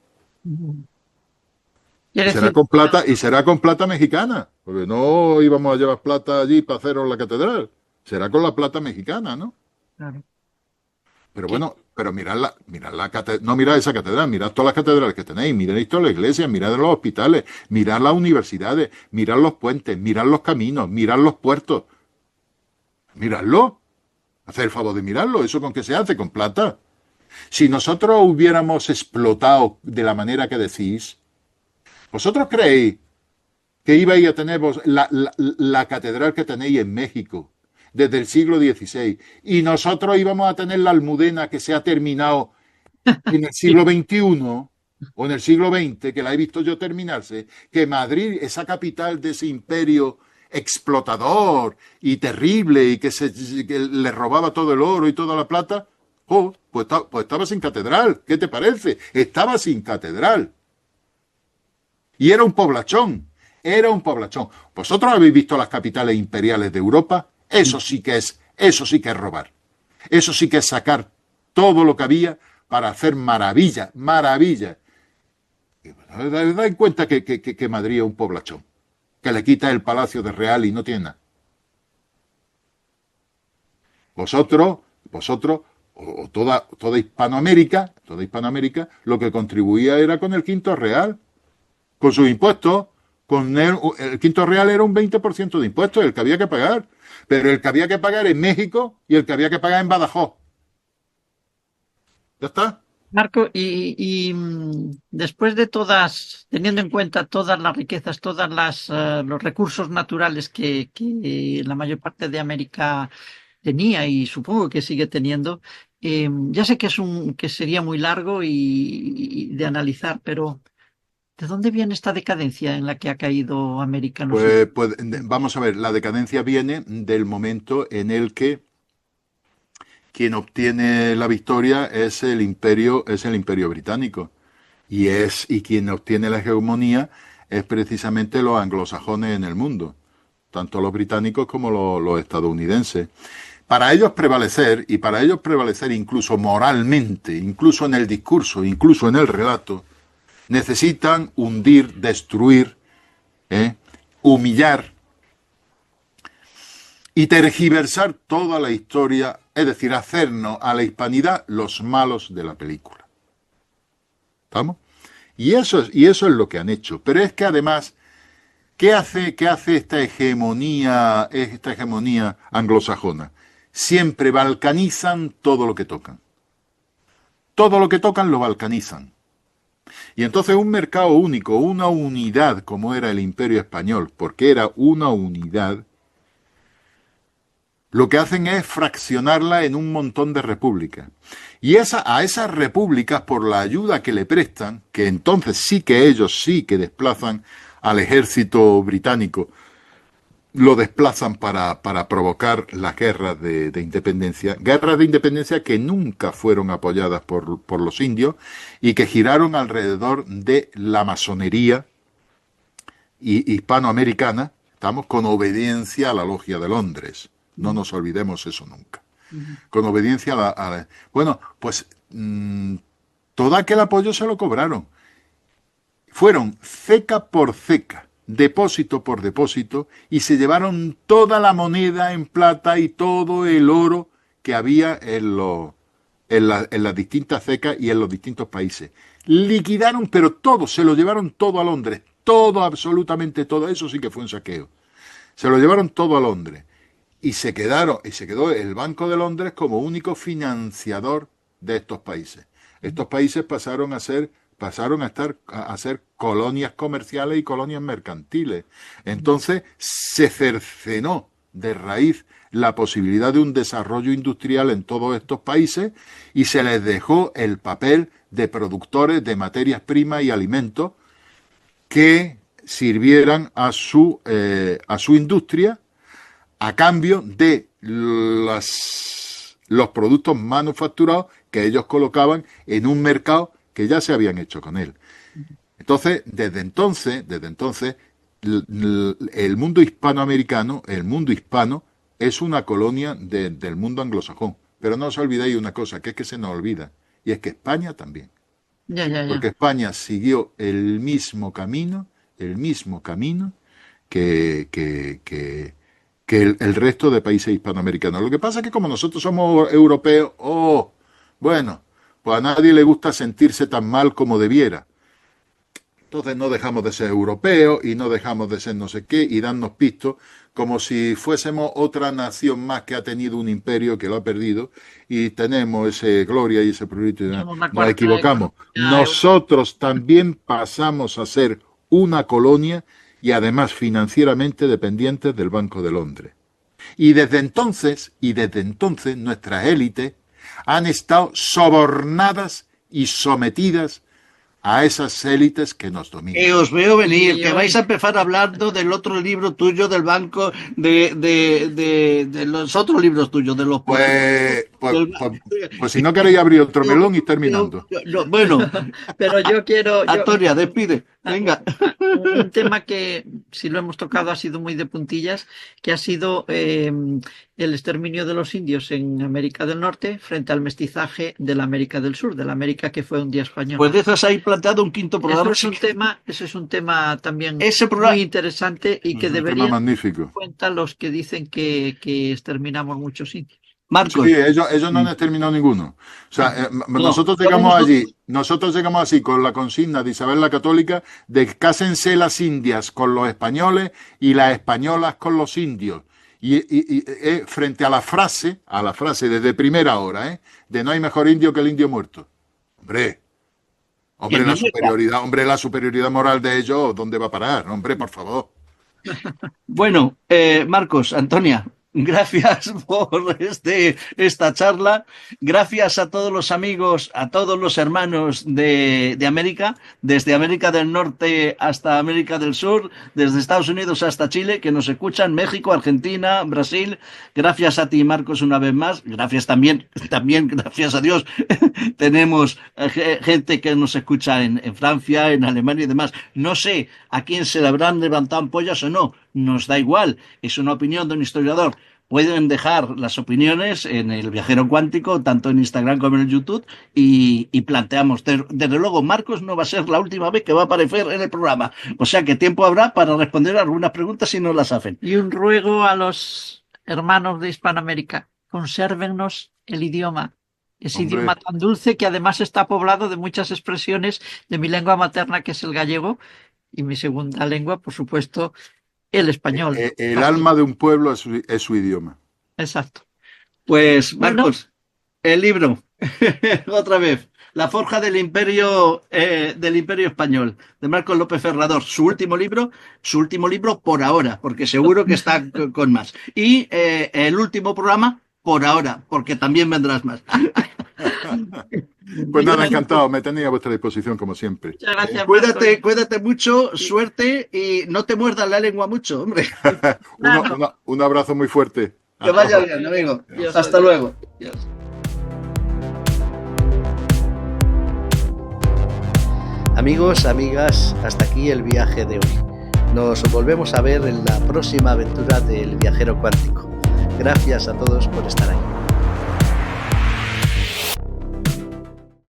quiere Será decir, con plata y será con plata mexicana, porque no íbamos a llevar plata allí para haceros la catedral. Será con la plata mexicana, ¿no? claro, Pero que bueno, pero mirad la catedral, no mirad esa catedral, mirad todas las catedrales que tenéis, mirad todas las iglesias, mirad los hospitales, mirad las universidades, mirad los puentes, mirad los caminos, mirad los puertos. Miradlo, haced el favor de mirarlo, ¿eso con qué se hace? Con plata. Si nosotros hubiéramos explotado de la manera que decís, ¿vosotros creéis que ibais a tener la catedral que tenéis en México desde el siglo XVI y nosotros íbamos a tener la Almudena que se ha terminado en el siglo XXI o en el siglo XX, que la he visto yo terminarse, que Madrid, esa capital de ese imperio explotador y terrible y que le robaba todo el oro y toda la plata, pues estaba sin catedral. ¿Qué te parece? Estaba sin catedral. Y era un poblachón. Era un poblachón. ¿Vosotros habéis visto las capitales imperiales de Europa? Eso sí que es robar. Eso sí que es sacar todo lo que había para hacer maravillas, maravillas. Da en cuenta que Madrid es un poblachón, que le quita el Palacio de Real y no tiene nada. Vosotros, o toda Hispanoamérica, lo que contribuía era con el Quinto Real, con sus impuestos, Con el quinto real era un 20% de impuestos, el que había que pagar. Pero el que había que pagar en México y el que había que pagar en Badajoz. ¿Ya está? Marco, después de todas, teniendo en cuenta todas las riquezas, los recursos naturales que la mayor parte de América tenía y supongo que sigue teniendo, ya sé que que sería muy largo y de analizar, pero ¿de dónde viene esta decadencia en la que ha caído América en los últimos? Pues vamos a ver, la decadencia viene del momento en el que quien obtiene la victoria es el imperio británico. Y quien obtiene la hegemonía es precisamente los anglosajones en el mundo, tanto los británicos como los estadounidenses. Para ellos prevalecer, y para ellos prevalecer incluso moralmente, incluso en el discurso, incluso en el relato, necesitan hundir, destruir, humillar y tergiversar toda la historia, es decir, hacernos a la hispanidad los malos de la película. ¿Estamos? Y eso es lo que han hecho. Pero es que además, ¿qué hace esta hegemonía anglosajona? Siempre balcanizan todo lo que tocan. Todo lo que tocan lo balcanizan. Y entonces un mercado único, una unidad como era el Imperio Español, porque era una unidad, lo que hacen es fraccionarla en un montón de repúblicas. Y a esas repúblicas, por la ayuda que le prestan, que entonces ellos sí que desplazan al ejército británico, lo desplazan para provocar las guerras de independencia que nunca fueron apoyadas por los indios y que giraron alrededor de la masonería hispanoamericana, estamos con obediencia a la Logia de Londres. No nos olvidemos eso nunca. Con obediencia Bueno, pues todo aquel apoyo se lo cobraron. Fueron ceca por ceca, depósito por depósito, y se llevaron toda la moneda en plata y todo el oro que había en las distintas cecas y en los distintos países. Liquidaron, pero todo, se lo llevaron todo a Londres. Todo, absolutamente todo. Eso sí que fue un saqueo. Se lo llevaron todo a Londres. Y se quedó el Banco de Londres como único financiador de estos países. Estos países pasaron a ser colonias comerciales y colonias mercantiles. Entonces se cercenó de raíz la posibilidad de un desarrollo industrial en todos estos países y se les dejó el papel de productores de materias primas y alimentos que sirvieran a su industria a cambio de los productos manufacturados que ellos colocaban en un mercado que ya se habían hecho con él. Entonces, desde entonces, el mundo hispanoamericano, el mundo hispano, es una colonia del mundo anglosajón. Pero no os olvidéis una cosa, que es que se nos olvida, y es que España también. Ya. Porque España siguió el mismo camino que el resto de países hispanoamericanos. Lo que pasa es que como nosotros somos europeos, bueno, pues a nadie le gusta sentirse tan mal como debiera. Entonces no dejamos de ser europeos y no dejamos de ser no sé qué y darnos pistos como si fuésemos otra nación más que ha tenido un imperio que lo ha perdido y tenemos ese gloria y ese prurito. Nos equivocamos. Nosotros también pasamos a ser una colonia y además financieramente dependientes del Banco de Londres. Y desde entonces nuestras élites han estado sobornadas y sometidas a esas élites que nos dominan. Os veo venir, que vais a empezar hablando del otro libro tuyo, del banco, de los otros libros tuyos, de los... Pues si no queréis abrir otro melón y terminando. Bueno, pero yo quiero... Antonia, despide, venga. Un tema que, si lo hemos tocado, ha sido muy de puntillas, que ha sido el exterminio de los indios en América del Norte frente al mestizaje de la América del Sur, de la América que fue un día español. Pues dejas ahí planteado un quinto programa. Ese es un tema también programa, muy interesante y que deberían tener en cuenta los que dicen que exterminamos muchos indios. Marcos. Sí, ellos no han exterminado ninguno. O sea, nosotros llegamos así con la consigna de Isabel la Católica de cásense las indias con los españoles y las españolas con los indios. Y frente a la frase desde primera hora, de no hay mejor indio que el indio muerto. Hombre, la superioridad moral de ellos, ¿dónde va a parar? Hombre, por favor. Bueno, Marcos, Antonia, gracias por esta charla. Gracias a todos los amigos, a todos los hermanos de América, desde América del Norte hasta América del Sur, desde Estados Unidos hasta Chile, que nos escuchan, México, Argentina, Brasil. Gracias a ti, Marcos, una vez más. Gracias también, gracias a Dios, tenemos gente que nos escucha en Francia, en Alemania y demás. No sé a quién se le habrán levantado ampollas o no, nos da igual, es una opinión de un historiador. Pueden dejar las opiniones en el Viajero Cuántico, tanto en Instagram como en YouTube, y planteamos. Desde luego, Marcos no va a ser la última vez que va a aparecer en el programa. O sea que tiempo habrá para responder algunas preguntas si no las hacen. Y un ruego a los hermanos de Hispanoamérica: consérvennos el idioma. Ese idioma tan dulce que además está poblado de muchas expresiones de mi lengua materna, que es el gallego, y mi segunda lengua, por supuesto, el español. El alma de un pueblo es su idioma. Exacto. Pues, Marcos, el libro, otra vez, La forja del Imperio Español, de Marcos López Ferrador. Su último libro por ahora, porque seguro que está con más. Y el último programa por ahora, porque también vendrás más. Pues nada, encantado, me tenía a vuestra disposición como siempre. Muchas gracias, Cuídate mucho, suerte y no te muerdas la lengua mucho, hombre. Un abrazo muy fuerte. Que vaya bien, amigo. Hasta luego. Amigos, amigas, hasta aquí el viaje de hoy. Nos volvemos a ver en la próxima aventura del Viajero Cuántico. Gracias a todos por estar ahí.